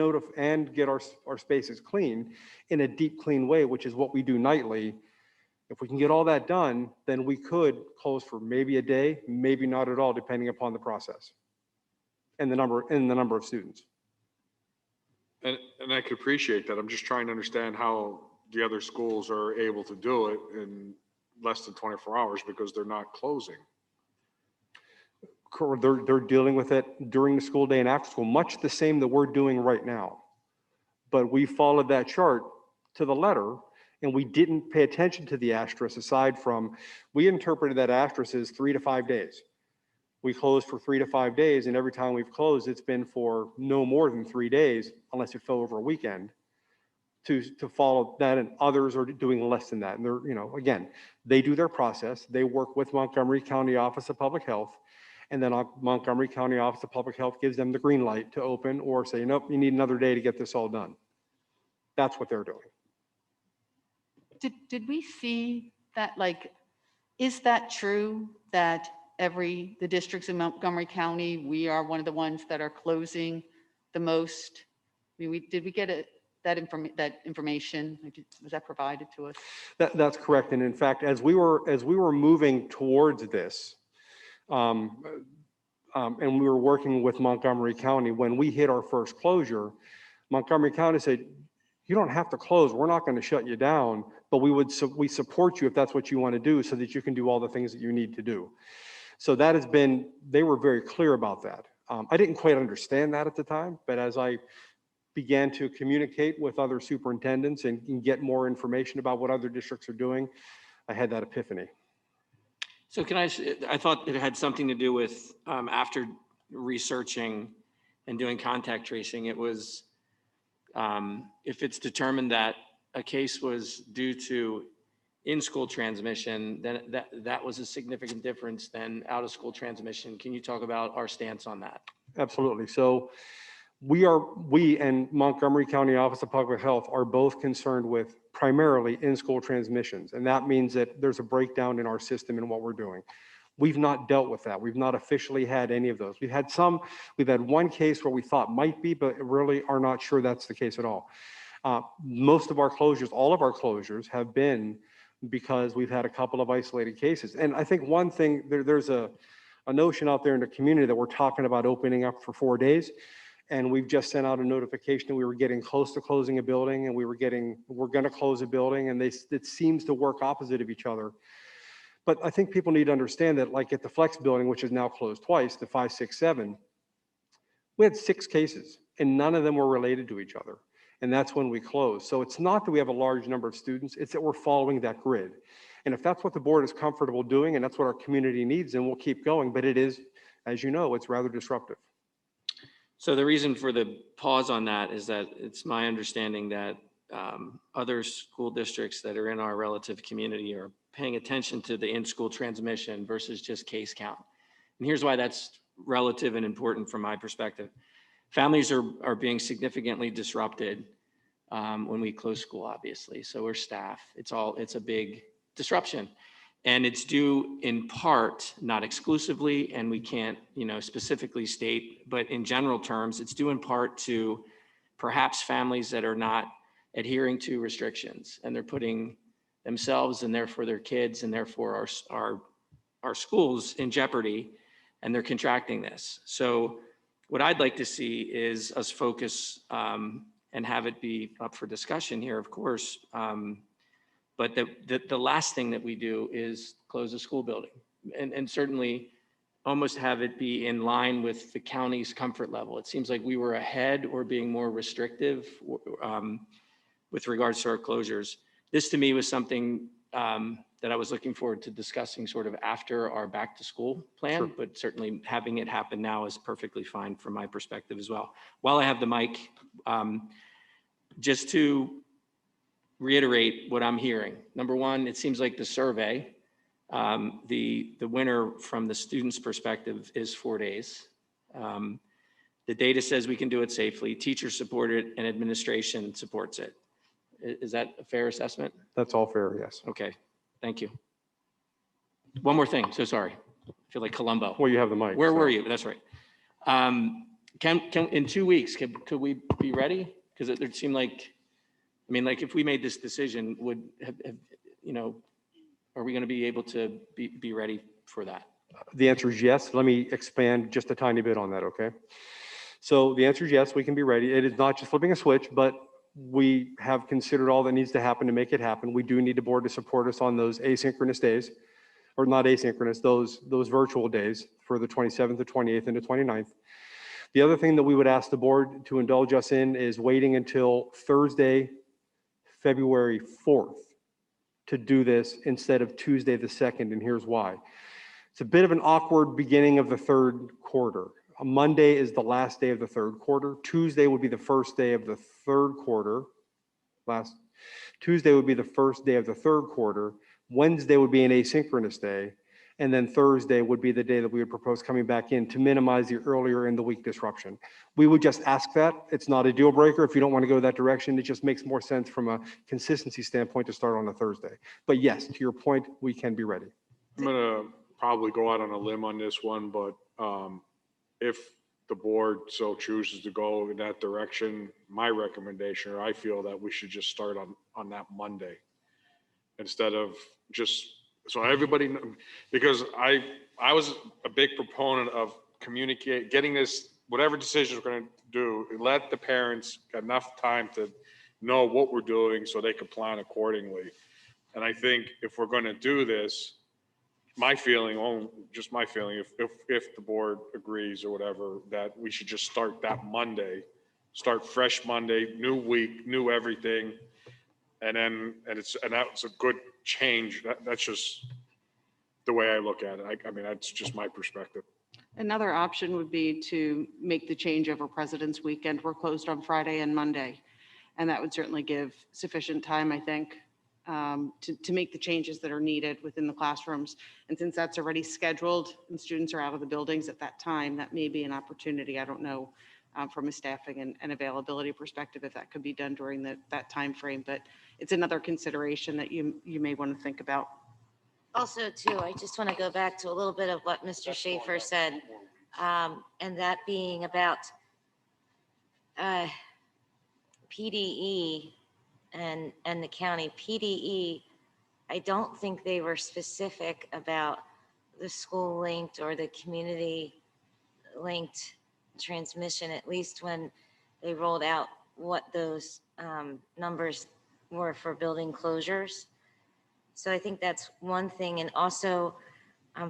get our spaces clean in a deep, clean way, which is what we do nightly, if we can get all that done, then we could close for maybe a day, maybe not at all, depending upon the process and the number of students. And I could appreciate that. I'm just trying to understand how the other schools are able to do it in less than 24 hours because they're not closing. They're dealing with it during the school day and after school, much the same that we're doing right now. But we followed that chart to the letter, and we didn't pay attention to the asterisk aside from, we interpreted that asterisk as 3 to 5 days. We closed for 3 to 5 days, and every time we've closed, it's been for no more than 3 days, unless it fell over a weekend, to follow that, and others are doing less than that. And they're, again, they do their process. They work with Montgomery County Office of Public Health, and then Montgomery County Office of Public Health gives them the green light to open or say, nope, you need another day to get this all done. That's what they're doing. Did we see that, is that true that the districts in Montgomery County, we are one of the ones that are closing the most? I mean, did we get that information? Was that provided to us? That's correct. And in fact, as we were moving towards this, and we were working with Montgomery County, when we hit our first closure, Montgomery County said, you don't have to close. We're not going to shut you down, but we support you if that's what you want to do so that you can do all the things that you need to do. So that has been, they were very clear about that. I didn't quite understand that at the time, but as I began to communicate with other superintendents and get more information about what other districts are doing, I had that epiphany. So I thought it had something to do with, after researching and doing contact tracing, it was, if it's determined that a case was due to in-school transmission, then that was a significant difference than out-of-school transmission. Can you talk about our stance on that? Absolutely. So we and Montgomery County Office of Public Health are both concerned with primarily in-school transmissions. And that means that there's a breakdown in our system in what we're doing. We've not dealt with that. We've not officially had any of those. We've had one case where we thought might be, but really are not sure that's the case at all. Most of our closures, all of our closures have been because we've had a couple of isolated cases. And I think one thing, there's a notion out there in the community that we're talking about opening up for 4 days. And we've just sent out a notification that we were getting close to closing a building, and we're going to close a building, and it seems to work opposite of each other. But I think people need to understand that, like at the Flex building, which is now closed twice, the 567, we had 6 cases, and none of them were related to each other. And that's when we closed. So it's not that we have a large number of students, it's that we're following that grid. And if that's what the board is comfortable doing, and that's what our community needs, then we'll keep going. But it is, as you know, it's rather disruptive. So the reason for the pause on that is that it's my understanding that other school districts that are in our relative community are paying attention to the in-school transmission versus just case count. And here's why that's relative and important from my perspective. Families are being significantly disrupted when we close school, obviously. So we're staff. It's a big disruption. And it's due in part, not exclusively, and we can't, specifically state, but in general terms, it's due in part to perhaps families that are not adhering to restrictions, and they're putting themselves and therefore their kids and therefore our schools in jeopardy, and they're contracting this. So what I'd like to see is us focus and have it be up for discussion here, of course. But the last thing that we do is close a school building, and certainly almost have it be in line with the county's comfort level. It seems like we were ahead or being more restrictive with regards to our closures. This to me was something that I was looking forward to discussing sort of after our back to school plan, sure. But certainly having it happen now is perfectly fine from my perspective as well. While I have the mic, just to reiterate what I'm hearing. Number one, it seems like the survey, the winner from the student's perspective is 4 days. The data says we can do it safely. Teachers support it and administration supports it. Is that a fair assessment? That's all fair, yes. Okay, thank you. One more thing, so sorry. I feel like Columbo. Well, you have the mic. Where so. were you? That's right. Can, in 2 weeks, could we be ready? Because it seemed like, I mean, like if we made this decision, would have, you know, are we going to be able to be ready for that? The answer is yes. Let me expand just a tiny bit on that, okay? So the answer is yes, we can be ready. It is not just flipping a switch, but we have considered all that needs to happen to make it happen. We do need the board to support us on those asynchronous days, or not asynchronous, those virtual days for the 27th, the 28th, and the 29th. The other thing that we would ask the board to indulge us in is waiting until Thursday, February 4th to do this instead of Tuesday the 2nd, and here's why. It's a bit of an awkward beginning of the third quarter. A Monday is the last day of the third quarter. Tuesday would be the first day of the third quarter. Last Tuesday would be the first day of the third quarter. Wednesday would be an asynchronous day. And then Thursday would be the day that we would propose coming back in to minimize the earlier in the week disruption. We would just ask that. It's not a deal breaker. If you don't want to go that direction, it just makes more sense from a consistency standpoint to start on a Thursday. But yes, to your point, we can be ready. I'm gonna probably go out on a limb on this one, but if the board so chooses to go in that direction, my recommendation, or I feel that we should just start on that Monday instead of just, so everybody, because I was a big proponent of getting this, whatever decisions we're gonna do, let the parents get enough time to know what we're doing so they can plan accordingly. And I think if we're gonna do this, my feeling, just my feeling, if the board agrees or whatever, that we should just start that Monday, start fresh Monday, new week, new everything. And that's a good change. That's just the way I look at it. I mean, that's just my perspective. Another option would be to make the change over President's Weekend. We're closed on Friday and Monday. And that would certainly give sufficient time, I think, to make the changes that are needed within the classrooms. And since that's already scheduled and students are out of the buildings at that time, that may be an opportunity. I don't know from a staffing and availability perspective if that could be done during that time frame, but it's another consideration that you may want to think about. Also, too, I just want to go back to a little bit of what Mr. Schaefer said, and that being about PDE and the county. PDE, I don't think they were specific about the school linked or the community linked transmission, at least when they rolled out what those numbers were for building closures. So I think that's one thing. And also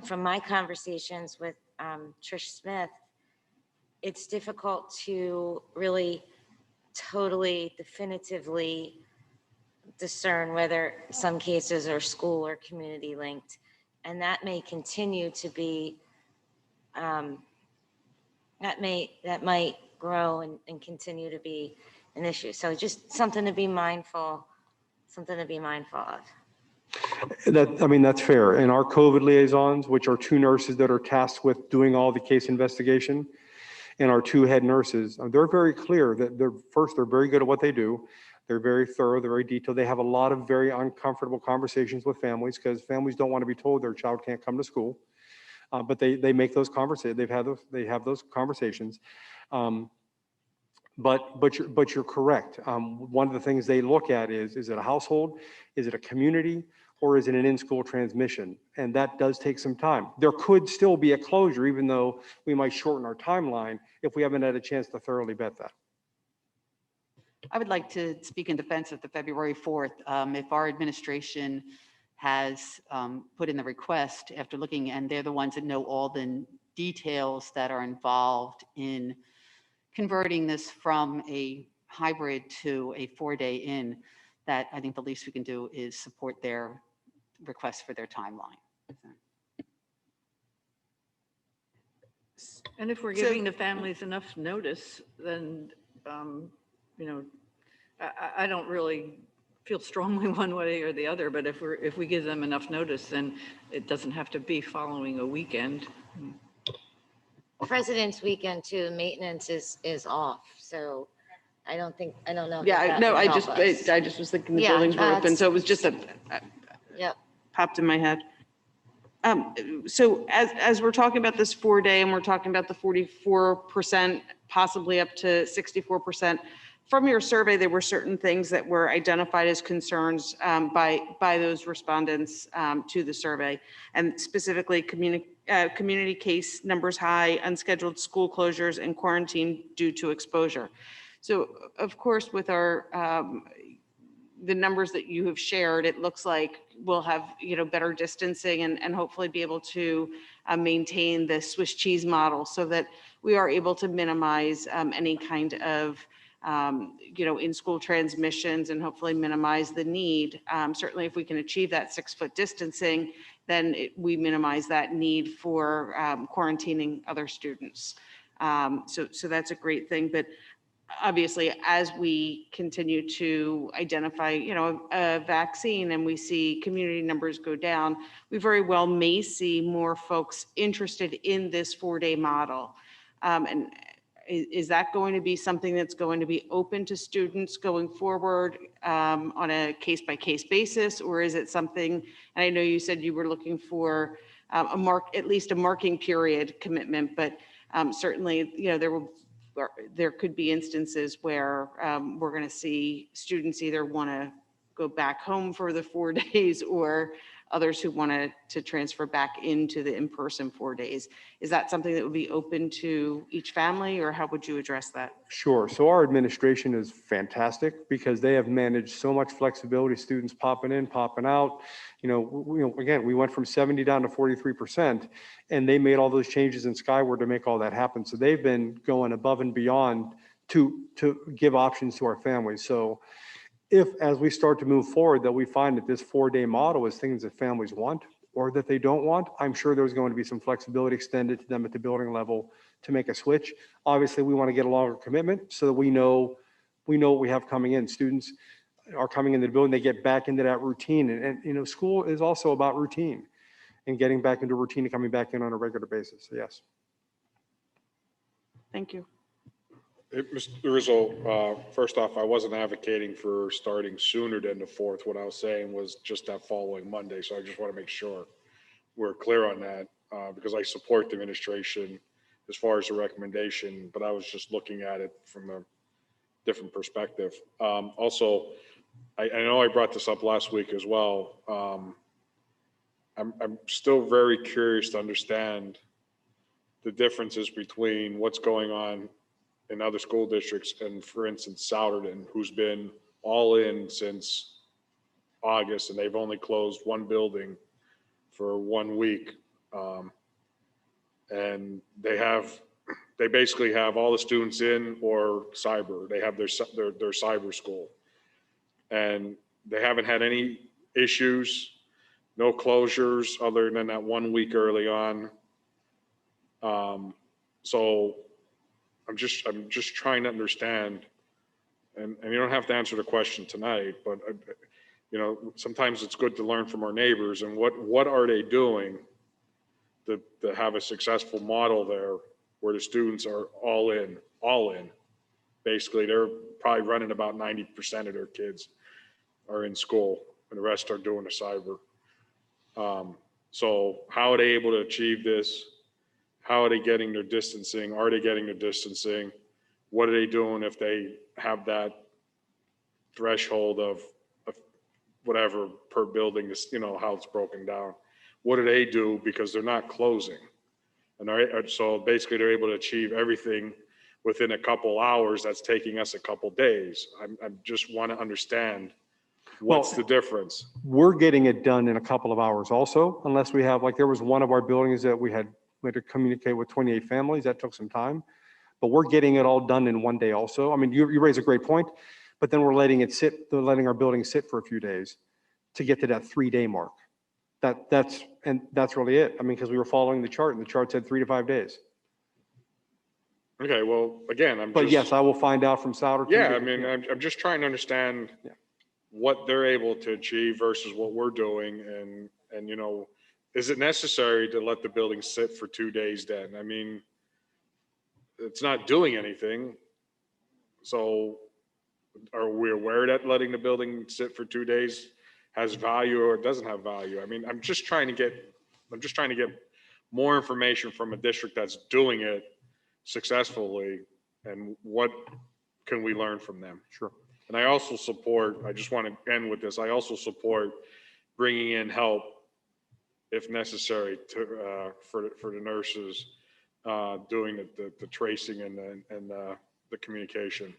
from my conversations with Trish Smith, it's difficult to really totally definitively discern whether some cases are school or community linked. And that may continue to be, that might grow and continue to be an issue. So just something to be mindful of. That's fair. And our COVID liaisons, which are two nurses that are tasked with doing all the case investigation, and our two head nurses, they're very clear that they're very good at what they do. They're very thorough, they're very detailed. They have a lot of very uncomfortable conversations with families because families don't want to be told their child can't come to school. But they make those conversations. They have those conversations. But you're correct. One of the things they look at is it a household? Is it a community? Or is it an in-school transmission? And that does take some time. There could still be a closure, even though we might shorten our timeline if we haven't had a chance to thoroughly vet that. I would like to speak in defense of the February 4th. If our administration has put in the request after looking, and they're the ones that know all the details that are involved in converting this from a hybrid to a 4-day in, that I think the least we can do is support their request for their timeline. And if we're giving the families enough notice, then, I don't really feel strongly one way or the other, but if we give them enough notice, then it doesn't have to be following a weekend. President's Weekend too, maintenance is off. So I don't know. Yeah, that that no, would I help just, us. I just was thinking the Yeah, buildings were open, that's- so it was just Yep. popped in my head. So as we're talking about this 4-day and we're talking about the 44%, possibly up to 64%, from your survey, there were certain things that were identified as concerns by those respondents to the survey, and specifically community case numbers high, unscheduled school closures, and quarantine due to exposure. So of course, with our the numbers that you have shared, it looks like we'll have, better distancing and hopefully be able to maintain the Swiss cheese model so that we are able to minimize any kind of, in-school transmissions and hopefully minimize the need. Certainly if we can achieve that 6-foot distancing, then we minimize that need for quarantining other students. So that's a great thing. But obviously, as we continue to identify, a vaccine and we see community numbers go down, we very well may see more folks interested in this 4-day model. And is that going to be something that's going to be open to students going forward on a case-by-case basis? Or is it something, and I know you said you were looking for at least a marking period commitment, but certainly, there could be instances where we're going to see students either want to go back home for the 4 days or others who want to transfer back into the in-person 4 days. Is that something that would be open to each family, or how would you address that? Sure. So our administration is fantastic because they have managed so much flexibility, students popping in, popping out. Again, we went from 70 down to 43%, and they made all those changes in Skyward to make all that happen. So they've been going above and beyond to give options to our families. So if, as we start to move forward, that we find that this 4-day model is things that families want or that they don't want, I'm sure there's going to be some flexibility extended to them at the building level to make a switch. Obviously, we want to get a longer commitment so that we know what we have coming in. Students are coming into the building, they get back into that routine. And school is also about routine and getting back into routine and coming back in on a regular basis. So yes. Thank you. Mr. Rizzo, first off, I wasn't advocating for starting sooner than the 4th. What I was saying was just that following Monday. So I just want to make sure we're clear on that because I support the administration as far as the recommendation, but I was just looking at it from a different perspective. Also, I know I brought this up last week as well. I'm still very curious to understand the differences between what's going on in other school districts and, for instance, Souderton, who's been all in since August, and they've only closed one building for 1 week. And they basically have all the students in or cyber. They have their cyber school. And they haven't had any issues, no closures other than that 1 week early on. So I'm just trying to understand, and you don't have to answer the question tonight, but sometimes it's good to learn from our neighbors and what are they doing to have a successful model there where the students are all in. Basically, they're probably running about 90% of their kids are in school and the rest are doing the cyber. So how are they able to achieve this? How are they getting their distancing? Are they getting their distancing? What are they doing if they have that threshold of whatever per building is, how it's broken down? What do they do because they're not closing? And so basically they're able to achieve everything within a couple hours. That's taking us a couple days. I just want to understand what's the difference. We're getting it done in a couple of hours also, unless we have, like, there was one of our buildings that we had to communicate with 28 families. That took some time, but we're getting it all done in 1 day also. I mean, you raise a great point, but then we're letting letting our building sit for a few days to get to that 3-day mark. That's really it. I mean, because we were following the chart and the chart said 3 to 5 days. Okay, well, again, But yes, I will find out from Souder. Yeah, I mean, I'm just trying to understand what they're able to achieve versus what we're doing. And is it necessary to let the building sit for 2 days then? I mean, it's not doing anything. So Are we aware that letting the building sit for 2 days has value or it doesn't have value? I mean, I'm just trying to get more information from a district that's doing it successfully, and what can we learn from them? Sure. And I also support, I just want to end with this, I also support bringing in help if necessary to, for the nurses doing the tracing and the communication.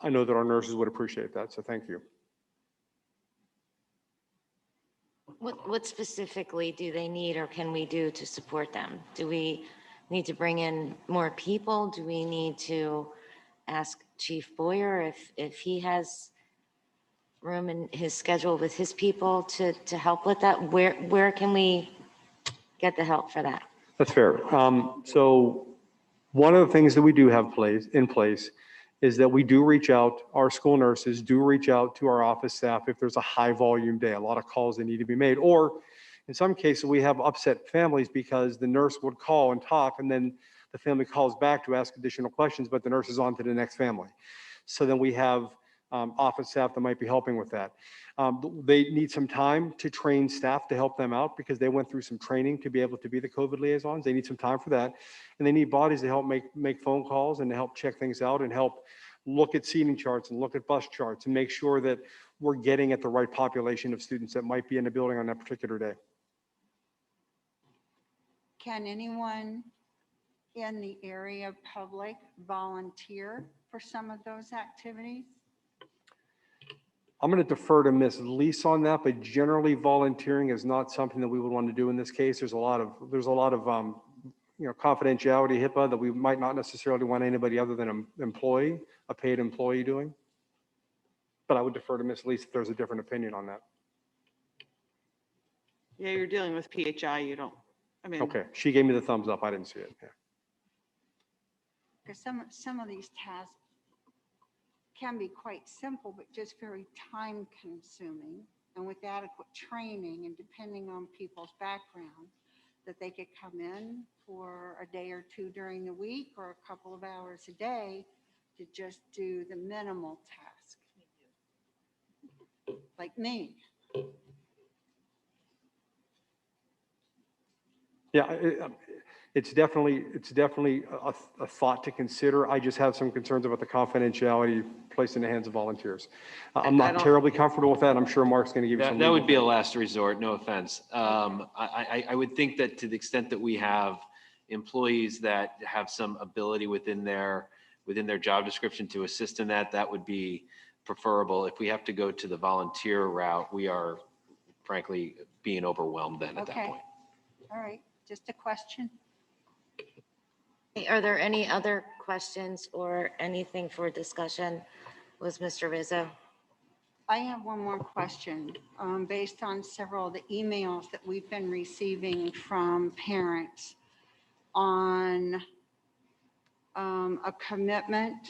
I know that our nurses would appreciate that, so thank you. What specifically do they need or can we do to support them? Do we need to bring in more people? Do we need to ask Chief Boyer if he has room in his schedule with his people to help with that? Where can we get the help for that? That's fair. So one of the things that we do have in place is that we do reach out, our school nurses do reach out to our office staff if there's a high volume day, a lot of calls that need to be made. Or in some cases, we have upset families because the nurse would call and talk, and then the family calls back to ask additional questions, but the nurse is on to the next family. So then we have office staff that might be helping with that. They need some time to train staff to help them out because they went through some training to be able to be the COVID liaisons. They need some time for that. And they need bodies to help make phone calls and to help check things out and help look at seating charts and look at bus charts and make sure that we're getting at the right population of students that might be in the building on that particular day. Can anyone in the area public volunteer for some of those activities? I'm going to defer to Ms. Lease on that, but generally volunteering is not something that we would want to do in this case. There's a lot of confidentiality, HIPAA, that we might not necessarily want anybody other than an employee, a paid employee doing. But I would defer to Ms. Lease if there's a different opinion on that. Yeah, you're dealing with PHI, you don't, I mean. Okay, she gave me the thumbs up. I didn't see it. Yeah. Because some of these tasks can be quite simple, but just very time consuming. And with adequate training and depending on people's background, that they could come in for a day or two during the week or a couple of hours a day to just do the minimal task. Like me. Yeah, it's definitely a thought to consider. I just have some concerns about the confidentiality placed in the hands of volunteers. I'm I not don't- terribly comfortable with that. I'm sure Mark's going to give you some. That would legal be a thoughts. last resort, no offense. I would think that to the extent that we have employees that have some ability within their job description to assist in that, that would be preferable. If we have to go to the volunteer route, we are frankly being overwhelmed then at that Okay. point. All right, just a question. Are there any other questions or anything for discussion? Was Mr. Rizzo? I have one more question. Based on several of the emails that we've been receiving from parents on a commitment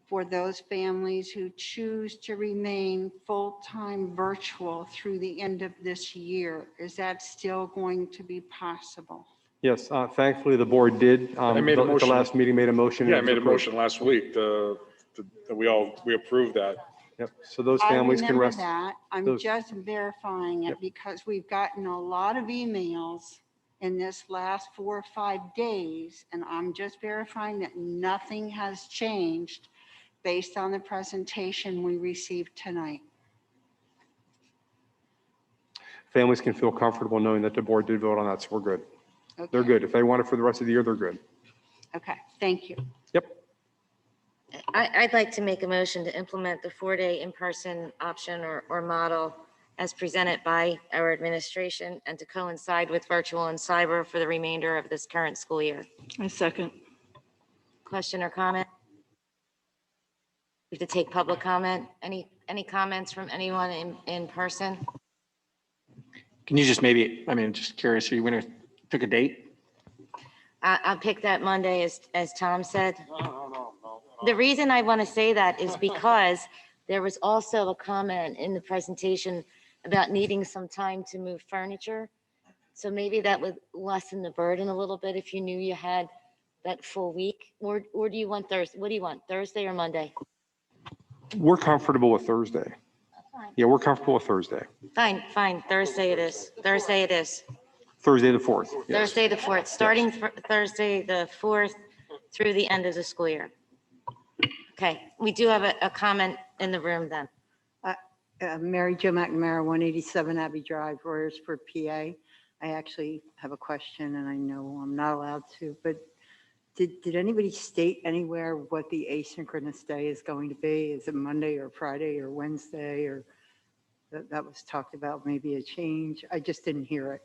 for those families who choose to remain full-time virtual through the end of this year. Is that still going to be possible? Yes, thankfully the board did. I made a At the motion. last meeting made a motion. Yeah, I and it made a was approved. motion last week that we approved that. Yep. So those families can rest. I remember that. I'm those- just verifying it Yep. because we've gotten a lot of emails in this last 4 or 5 days, and I'm just verifying that nothing has changed based on the presentation we received tonight. Families can feel comfortable knowing that the board did vote on that, so we're good. Okay. They're good. If they want it for the rest of the year, they're good. Okay, thank you. Yep. I'd like to make a motion to implement the 4-day in-person option or model as presented by our administration and to coincide with virtual and cyber for the remainder of this current school year. I second. Question or comment? We have to take public comment. Any comments from anyone in person? Can you just maybe, just curious, are you going to pick a date? I'll pick that Monday, as Tom said. The reason I want to say that is because there was also a comment in the presentation about needing some time to move furniture. So maybe that would lessen the burden a little bit if you knew you had that full week? Or do you want Thursday? What do you want, Thursday or Monday? We're comfortable with Thursday. Fine. Yeah, we're comfortable with Thursday. Fine, Thursday it is. Thursday it is. Thursday the 4th. Yes. Thursday the 4th, starting Thursday the 4th through the end of the school year. Okay, we do have a comment in the room then. Mary Jo McNamara, 187 Abbey Drive, Royersford, PA. I actually have a question, and I know I'm not allowed to, but did anybody state anywhere what the asynchronous day is going to be? Is it Monday or Friday or Wednesday, or that was talked about, maybe a change? I just didn't hear it.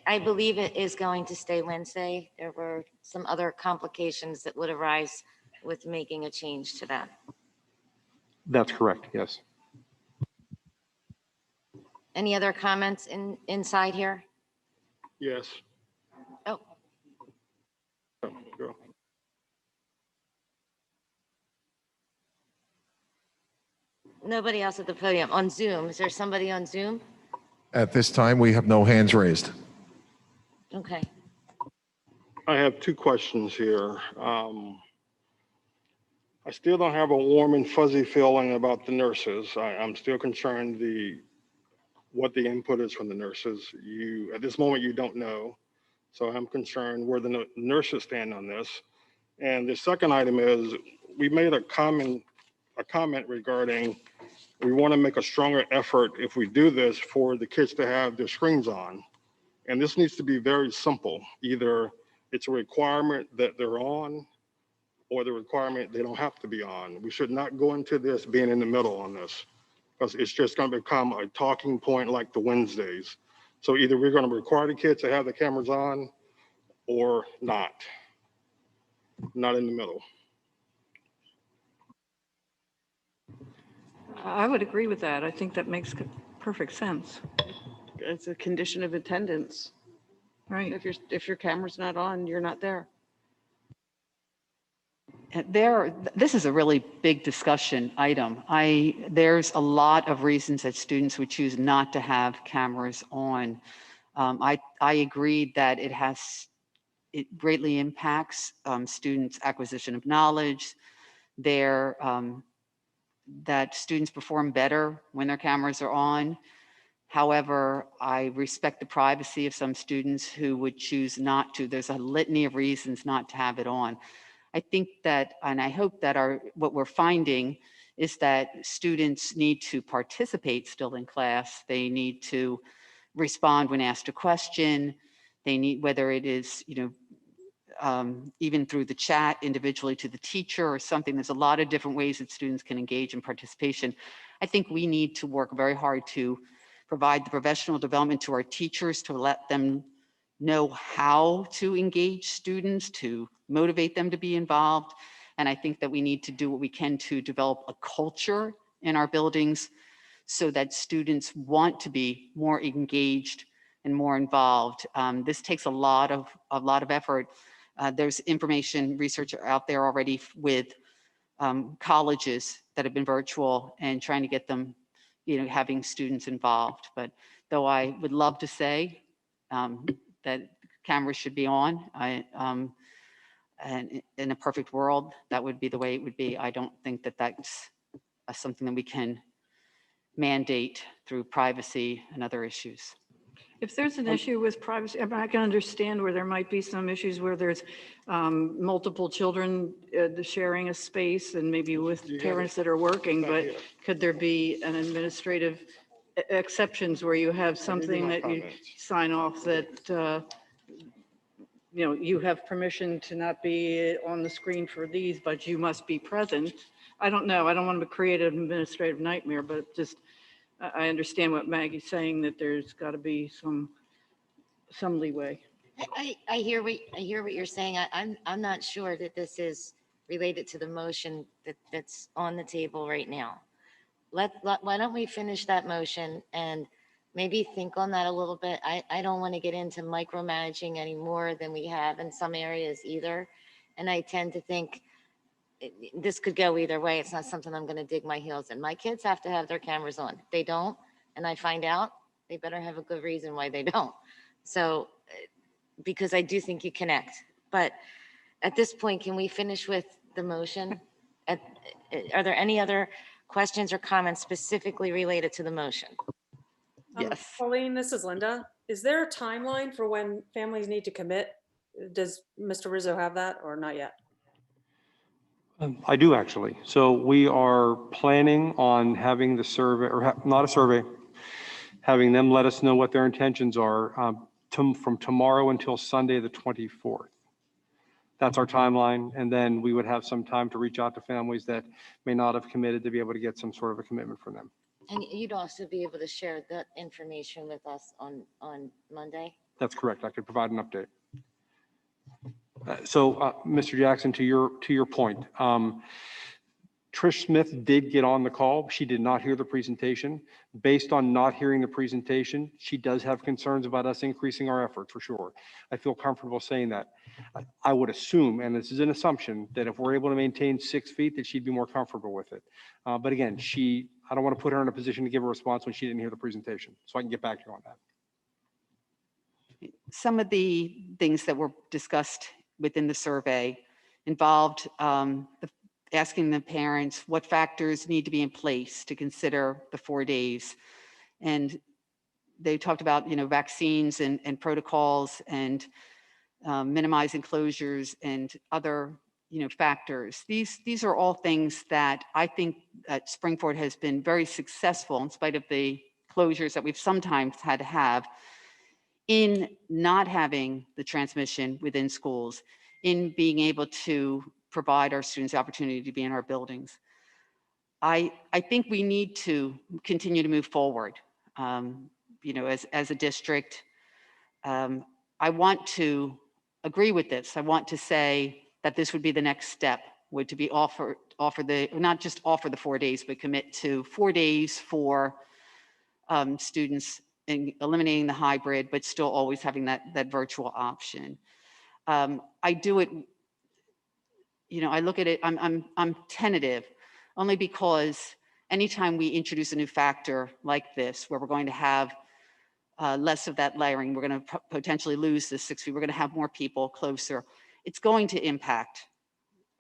I believe it is going to stay Wednesday. There were some other complications that would arise with making a change to that. That's correct. Yes. Any other comments inside here? Yes. Oh, Go. nobody else at the podium. On Zoom, is there somebody on Zoom? At this time, we have no hands raised. Okay. I have two questions here. I still don't have a warm and fuzzy feeling about the nurses. I'm still concerned what the input is from the nurses. At this moment, you don't know. So I'm concerned where the nurses stand on this. And the second item is, we made a comment regarding, we want to make a stronger effort if we do this for the kids to have their screens on. And this needs to be very simple. Either it's a requirement that they're on, or the requirement they don't have to be on. We should not go into this being in the middle on this, because it's just going to become a talking point like the Wednesdays. So either we're going to require the kids to have the cameras on or not in the middle. I would agree with that. I think that makes perfect sense. It's a condition of attendance. Right. If your camera's not on, you're not there. This is a really big discussion item. There's a lot of reasons that students would choose not to have cameras on. I agree that it greatly impacts students' acquisition of knowledge. That students perform better when their cameras are on. However, I respect the privacy of some students who would choose not to. There's a litany of reasons not to have it on. I think that, and I hope that what we're finding is that students need to participate still in class. They need to respond when asked a question. They need, whether it is, even through the chat individually to the teacher or something. There's a lot of different ways that students can engage in participation. I think we need to work very hard to provide the professional development to our teachers to let them know how to engage students, to motivate them to be involved. And I think that we need to do what we can to develop a culture in our buildings so that students want to be more engaged and more involved. This takes a lot of effort. There's information research out there already with colleges that have been virtual and trying to get them, having students involved. But though I would love to say that cameras should be on, and in a perfect world, that would be the way it would be. I don't think that that's something that we can mandate through privacy and other issues. If there's an issue with privacy, I can understand where there might be some issues where there's multiple children sharing a space and maybe with parents that are working, but could there be an administrative exceptions where you have something that you sign off that, you have permission to not be on the screen for these, but you must be present? I don't know. I don't want to create an administrative nightmare, but just, I understand what Maggie's saying, that there's got to be some leeway. I hear what you're saying. I'm not sure that this is related to the motion that's on the table right now. Why don't we finish that motion and maybe think on that a little bit. I don't want to get into micromanaging any more than we have in some areas either. And I tend to think this could go either way. It's not something I'm going to dig my heels in. My kids have to have their cameras on. If they don't, and I find out, they better have a good reason why they don't. So, because I do think you connect. But at this point, can we finish with the motion? Are there any other questions or comments specifically related to the motion? Yes. Pauline, this is Linda. Is there a timeline for when families need to commit? Does Mr. Rizzo have that or not yet? I do actually. So we are planning on having the survey, or not a survey, having them let us know what their intentions are from tomorrow until Sunday, the 24th. That's our timeline. And then we would have some time to reach out to families that may not have committed to be able to get some sort of a commitment from them. And you'd also be able to share that information with us on Monday? That's correct. I could provide an update. Mr. Jackson, to your point, Trish Smith did get on the call. She did not hear the presentation. Based on not hearing the presentation, she does have concerns about us increasing our effort for sure. I feel comfortable saying that. I would assume, and this is an assumption, that if we're able to maintain 6 feet, that she'd be more comfortable with it. But again, I don't want to put her in a position to give a response when she didn't hear the presentation. So I can get back to you on that. Some of the things that were discussed within the survey involved asking the parents what factors need to be in place to consider the 4 days. And they talked about, vaccines and protocols and minimizing closures and other, factors. These are all things that I think that Springford has been very successful in spite of the closures that we've sometimes had to have in not having the transmission within schools, in being able to provide our students the opportunity to be in our buildings. I think we need to continue to move forward, as a district. I want to agree with this. I want to say that this would be the next step, would to be not just offer the 4 days, but commit to 4 days for students and eliminating the hybrid, but still always having that virtual option. I do it, I look at it, I'm tentative only because anytime we introduce a new factor like this, where we're going to have less of that layering, we're going to potentially lose the 6 feet, we're going to have more people closer, it's going to impact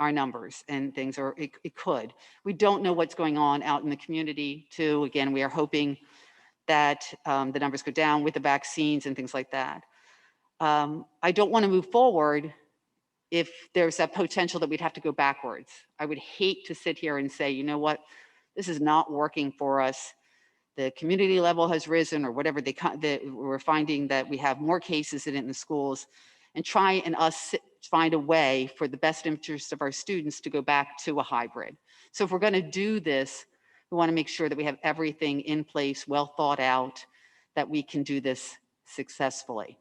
our numbers and things, or it could. We don't know what's going on out in the community too. Again, we are hoping that the numbers go down with the vaccines and things like that. I don't want to move forward if there's that potential that we'd have to go backwards. I would hate to sit here and say, you know what, this is not working for us. The community level has risen or whatever, we're finding that we have more cases in the schools, and try and find a way for the best interest of our students to go back to a hybrid. So if we're going to do this, we want to make sure that we have everything in place, well thought out, that we can do this successfully.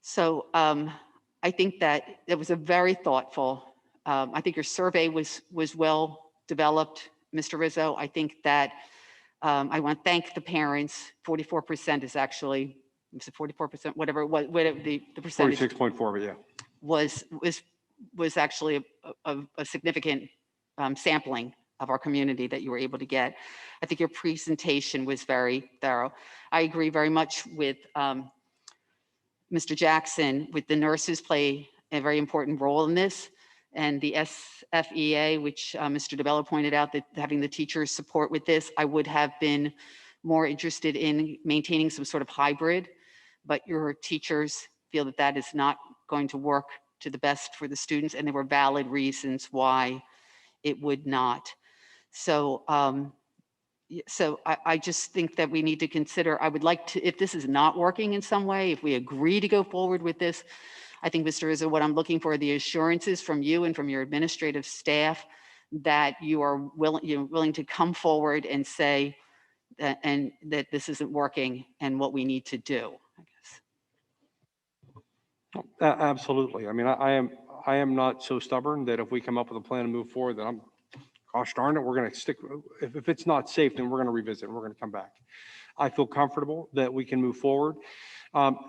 So I think that it was a very thoughtful, I think your survey was well developed, Mr. Rizzo. I think that I want to thank the parents. 44% is actually, was it 44%, whatever it was, whatever the percentage 46.4, but yeah. was actually a significant sampling of our community that you were able to get. I think your presentation was very thorough. I agree very much with Mr. Jackson, with the nurses play a very important role in this, and the SFEA, which Mr. DeBello pointed out, that having the teachers support with this, I would have been more interested in maintaining some sort of hybrid, but your teachers feel that that is not going to work to the best for the students, and there were valid reasons why it would not. So, I just think that we need to consider, I would like to, if this is not working in some way, if we agree to go forward with this, I think, Mr. Rizzo, what I'm looking for are the assurances from you and from your administrative staff that you are willing to come forward and say that, and that this isn't working and what we need to do, I guess. Absolutely. I mean, I am not so stubborn that if we come up with a plan to move forward, that gosh darn it, we're going to stick. If it's not safe, then we're going to revisit and we're going to come back. I feel comfortable that we can move forward.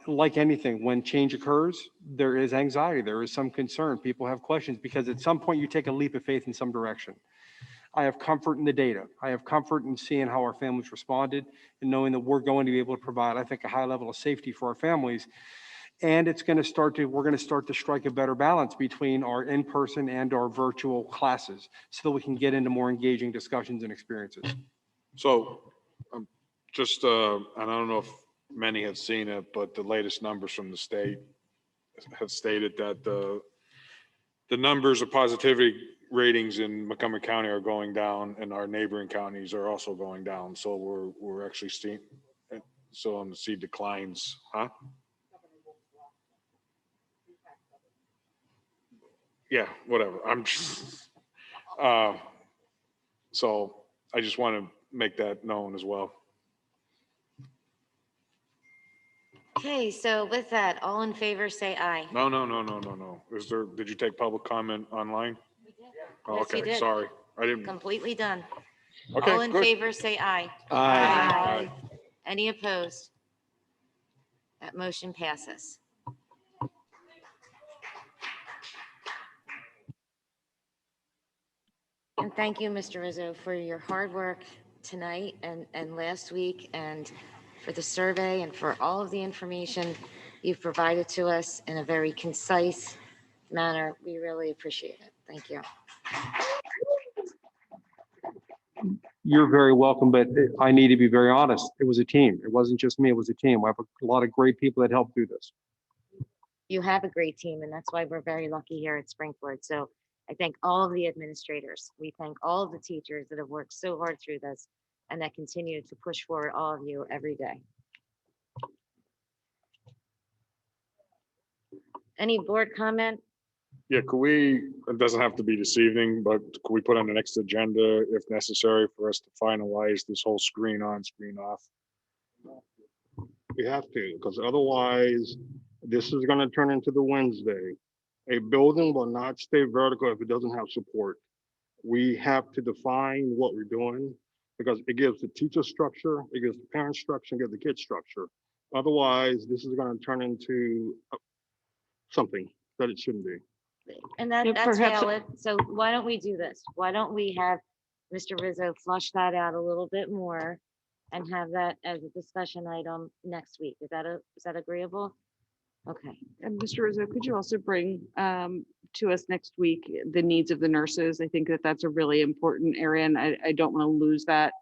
Like anything, when change occurs, there is anxiety, there is some concern. People have questions because at some point you take a leap of faith in some direction. I have comfort in the data. I have comfort in seeing how our families responded and knowing that we're going to be able to provide, I think, a high level of safety for our families And we're going to start to strike a better balance between our in-person and our virtual classes so that we can get into more engaging discussions and experiences. So just, and I don't know if many have seen it, but the latest numbers from the state have stated that the numbers of positivity ratings in Montgomery County are going down and our neighboring counties are also going down. So we're actually seeing, so on the see declines, huh? Yeah, whatever. So I just want to make that known as well. Okay, so with that, all in favor, say aye. No. Did you take public comment online? Oh, Yes, we okay, did. sorry. I didn't. Completely done. Okay, All in good. favor, say aye. Aye. Any opposed? That motion passes. And thank you, Mr. Rizzo, for your hard work tonight and last week, and for the survey and for all of the information you've provided to us in a very concise manner. We really appreciate it. Thank you. You're very welcome, but I need to be very honest. It was a team. It wasn't just me. It was a team. We have a lot of great people that helped do this. You have a great team, and that's why we're very lucky here at Springford. So I thank all of the administrators. We thank all of the teachers that have worked so hard through this and that continue to push forward all of you every day. Any board comment? Yeah, it doesn't have to be this evening, but could we put on the next agenda if necessary for us to finalize this whole screen on, screen off? We have to, because otherwise, this is going to turn into the Wednesday. A building will not stay vertical if it doesn't have support. We have to define what we're doing because it gives the teacher structure, it gives the parent structure, it gives the kid structure. Otherwise, this is going to turn into something that it shouldn't be. And Yeah, that's perhaps- valid. So why don't we do this? Why don't we have Mr. Rizzo flush that out a little bit more and have that as a discussion item next week? Is that agreeable? Okay. And Mr. Rizzo, could you also bring to us next week the needs of the nurses? I think that that's a really important area, and I don't want to lose that.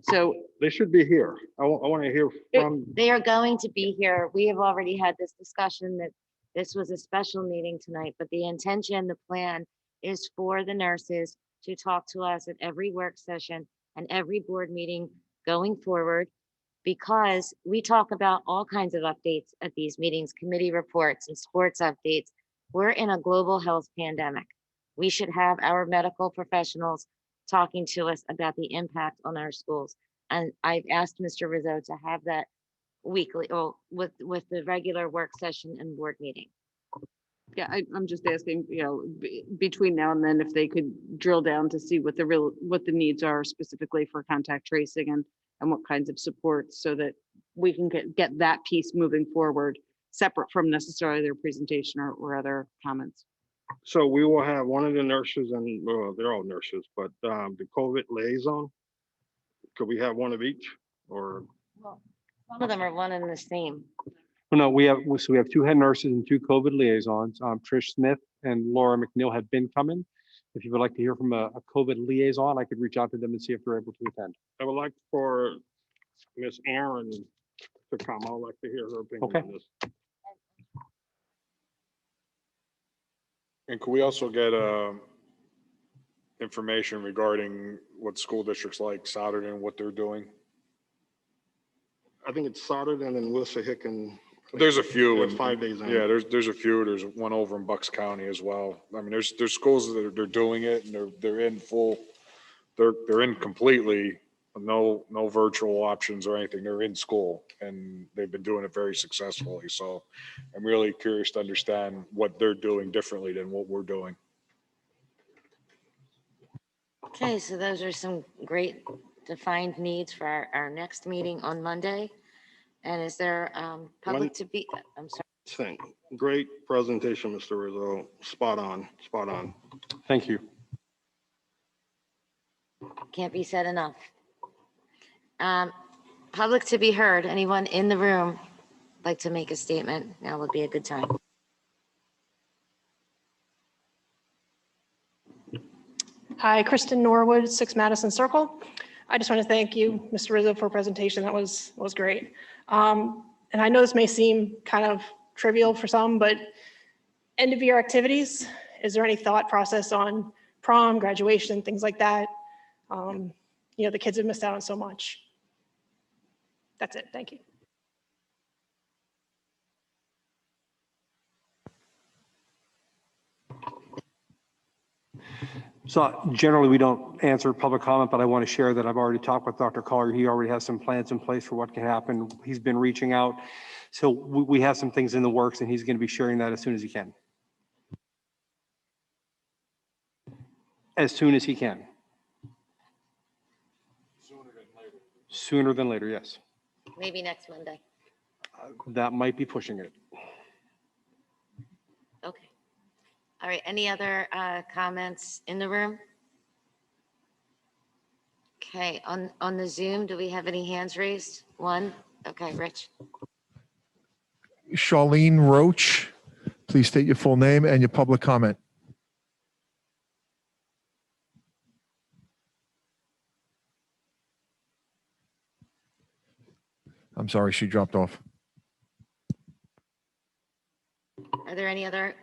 So They should be here. I want to hear from. They are going to be here. We have already had this discussion that this was a special meeting tonight, but the intention, the plan is for the nurses to talk to us at every work session and every board meeting going forward, because we talk about all kinds of updates at these meetings, committee reports and sports updates. We're in a global health pandemic. We should have our medical professionals talking to us about the impact on our schools. And I've asked Mr. Rizzo to have that weekly, or with the regular work session and board meeting. yeah, I'm just asking, between now and then, if they could drill down to see what the needs are specifically for contact tracing and what kinds of supports, so that we can get that piece moving forward, separate from necessarily their presentation or other comments. So we will have one of the nurses, and well, they're all nurses, but the COVID liaison. Could we have one of each, or? Well, some of them are one and the same. Well, no, we have two head nurses and two COVID liaisons. Trish Smith and Laura McNeil have been coming. If you would like to hear from a COVID liaison, I could reach out to them and see if they're able to attend. I would like for Miss Aaron to come. I would like to hear her opinion Okay. on this. And could we also get information regarding what school districts like Souderton and what they're doing? I think it's Souderton and then Wissahickon. There's a few. There's and- 5 days in. Yeah, there's a few. There's one over in Bucks County as well. I mean, there's schools that they're doing it and they're in full, they're in completely, no virtual options or anything. They're in school and they've been doing it very successfully. So I'm really curious to understand what they're doing differently than what we're doing. Okay, so those are some great defined needs for our next meeting on Monday. And is there public to be, I'm sorry. Thing. Great presentation, Mr. Rizzo. Spot on, spot on. Thank you. Can't be said enough. Public to be heard, anyone in the room like to make a statement, now would be a good time. Hi, Kristen Norwood, 6 Madison Circle. I just want to thank you, Mr. Rizzo, for a presentation. That was great. And I know this may seem kind of trivial for some, but end of year activities, is there any thought process on prom, graduation, things like that? You know, the kids have missed out on so much. That's it. Thank you. So generally, we don't answer public comment, but I want to share that I've already talked with Dr. Collier. He already has some plans in place for what can happen. He's been reaching out. So we have some things in the works, and he's going to be sharing that as soon as he can. As soon as he can. Sooner than later, yes. Maybe next Monday. That might be pushing it. Okay. All right, any other comments in the room? Okay, on the Zoom, do we have any hands raised? One? Okay, Rich. Charlene Roach, please state your full name and your public comment. I'm sorry, she dropped off. Are there any other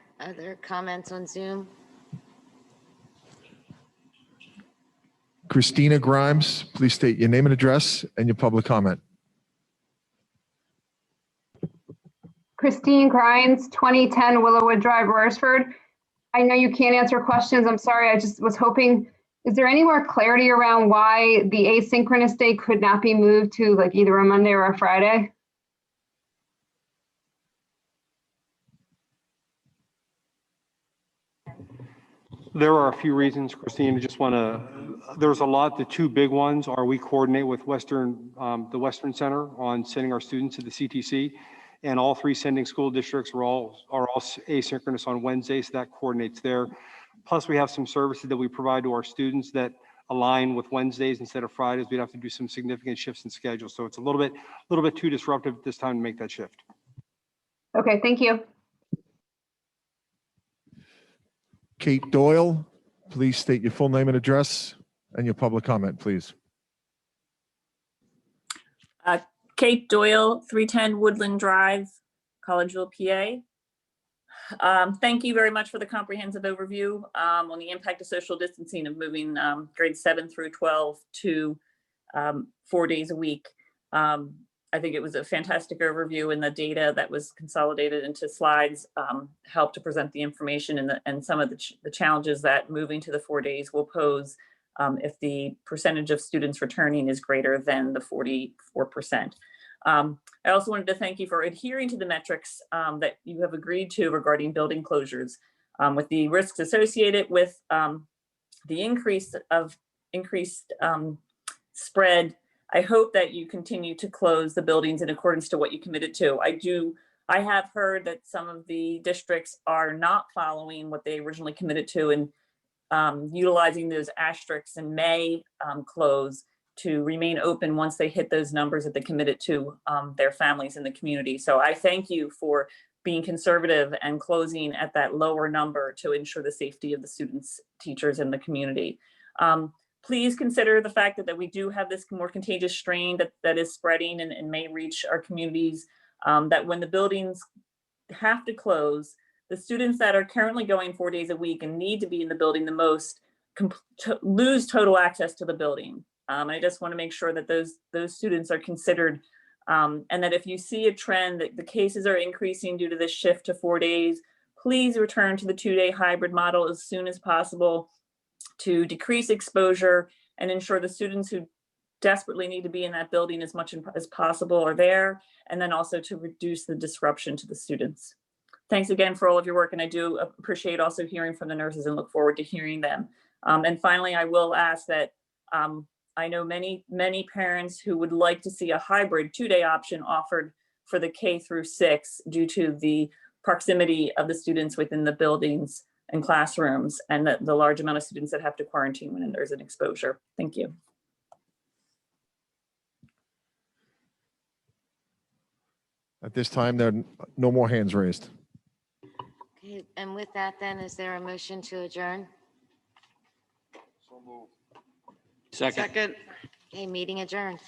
comments on Zoom? Christina Grimes, please state your name and address and your public comment. Christine Grimes, 2010 Willowwood Drive, Royersford. I know you can't answer questions. I'm sorry. I just was hoping, is there any more clarity around why the asynchronous day could not be moved to like either a Monday or a Friday? There are a few reasons, Christine. I just want to, there's a lot. The two big ones are we coordinate with the Western Center on sending our students to the CTC, and all 3 sending school districts are all asynchronous on Wednesday, so that coordinates there. Plus, we have some services that we provide to our students that align with Wednesdays instead of Fridays. We'd have to do some significant shifts in schedule, so it's a little bit too disruptive at this time to make that shift. Okay, thank you. Kate Doyle, please state your full name and address and your public comment, please. Kate Doyle, 310 Woodland Drive, Collegeville, PA. Thank you very much for the comprehensive overview on the impact of social distancing of moving grades 7 through 12 to 4 days a week. I think it was a fantastic overview, and the data that was consolidated into slides helped to present the information and some of the challenges that moving to the 4 days will pose if the percentage of students returning is greater than the 44%. I also wanted to thank you for adhering to the metrics that you have agreed to regarding building closures with the risks associated with the increased spread. I hope that you continue to close the buildings in accordance to what you committed to. I have heard that some of the districts are not following what they originally committed to and utilizing those asterisks and may close to remain open once they hit those numbers that they committed to their families in the community. So I thank you for being conservative and closing at that lower number to ensure the safety of the students, teachers, and the community. Please consider the fact that we do have this more contagious strain that is spreading and may reach our communities, that when the buildings have to close, the students that are currently going 4 days a week and need to be in the building the most lose total access to the building. I just want to make sure that those students are considered, and that if you see a trend that the cases are increasing due to this shift to 4 days, please return to the 2-day hybrid model as soon as possible to decrease exposure and ensure the students who desperately need to be in that building as much as possible are there, and then also to reduce the disruption to the students. Thanks again for all of your work, and I do appreciate also hearing from the nurses and look forward to hearing them. And finally, I will ask that I know many parents who would like to see a hybrid 2-day option offered for the K through 6 due to the proximity of the students within the buildings and classrooms and the large amount of students that have to quarantine when there's an exposure. Thank you. At this time, there are no more hands raised. Okay, and with that then, is there a motion to adjourn? Second. Second. Okay, meeting adjourned.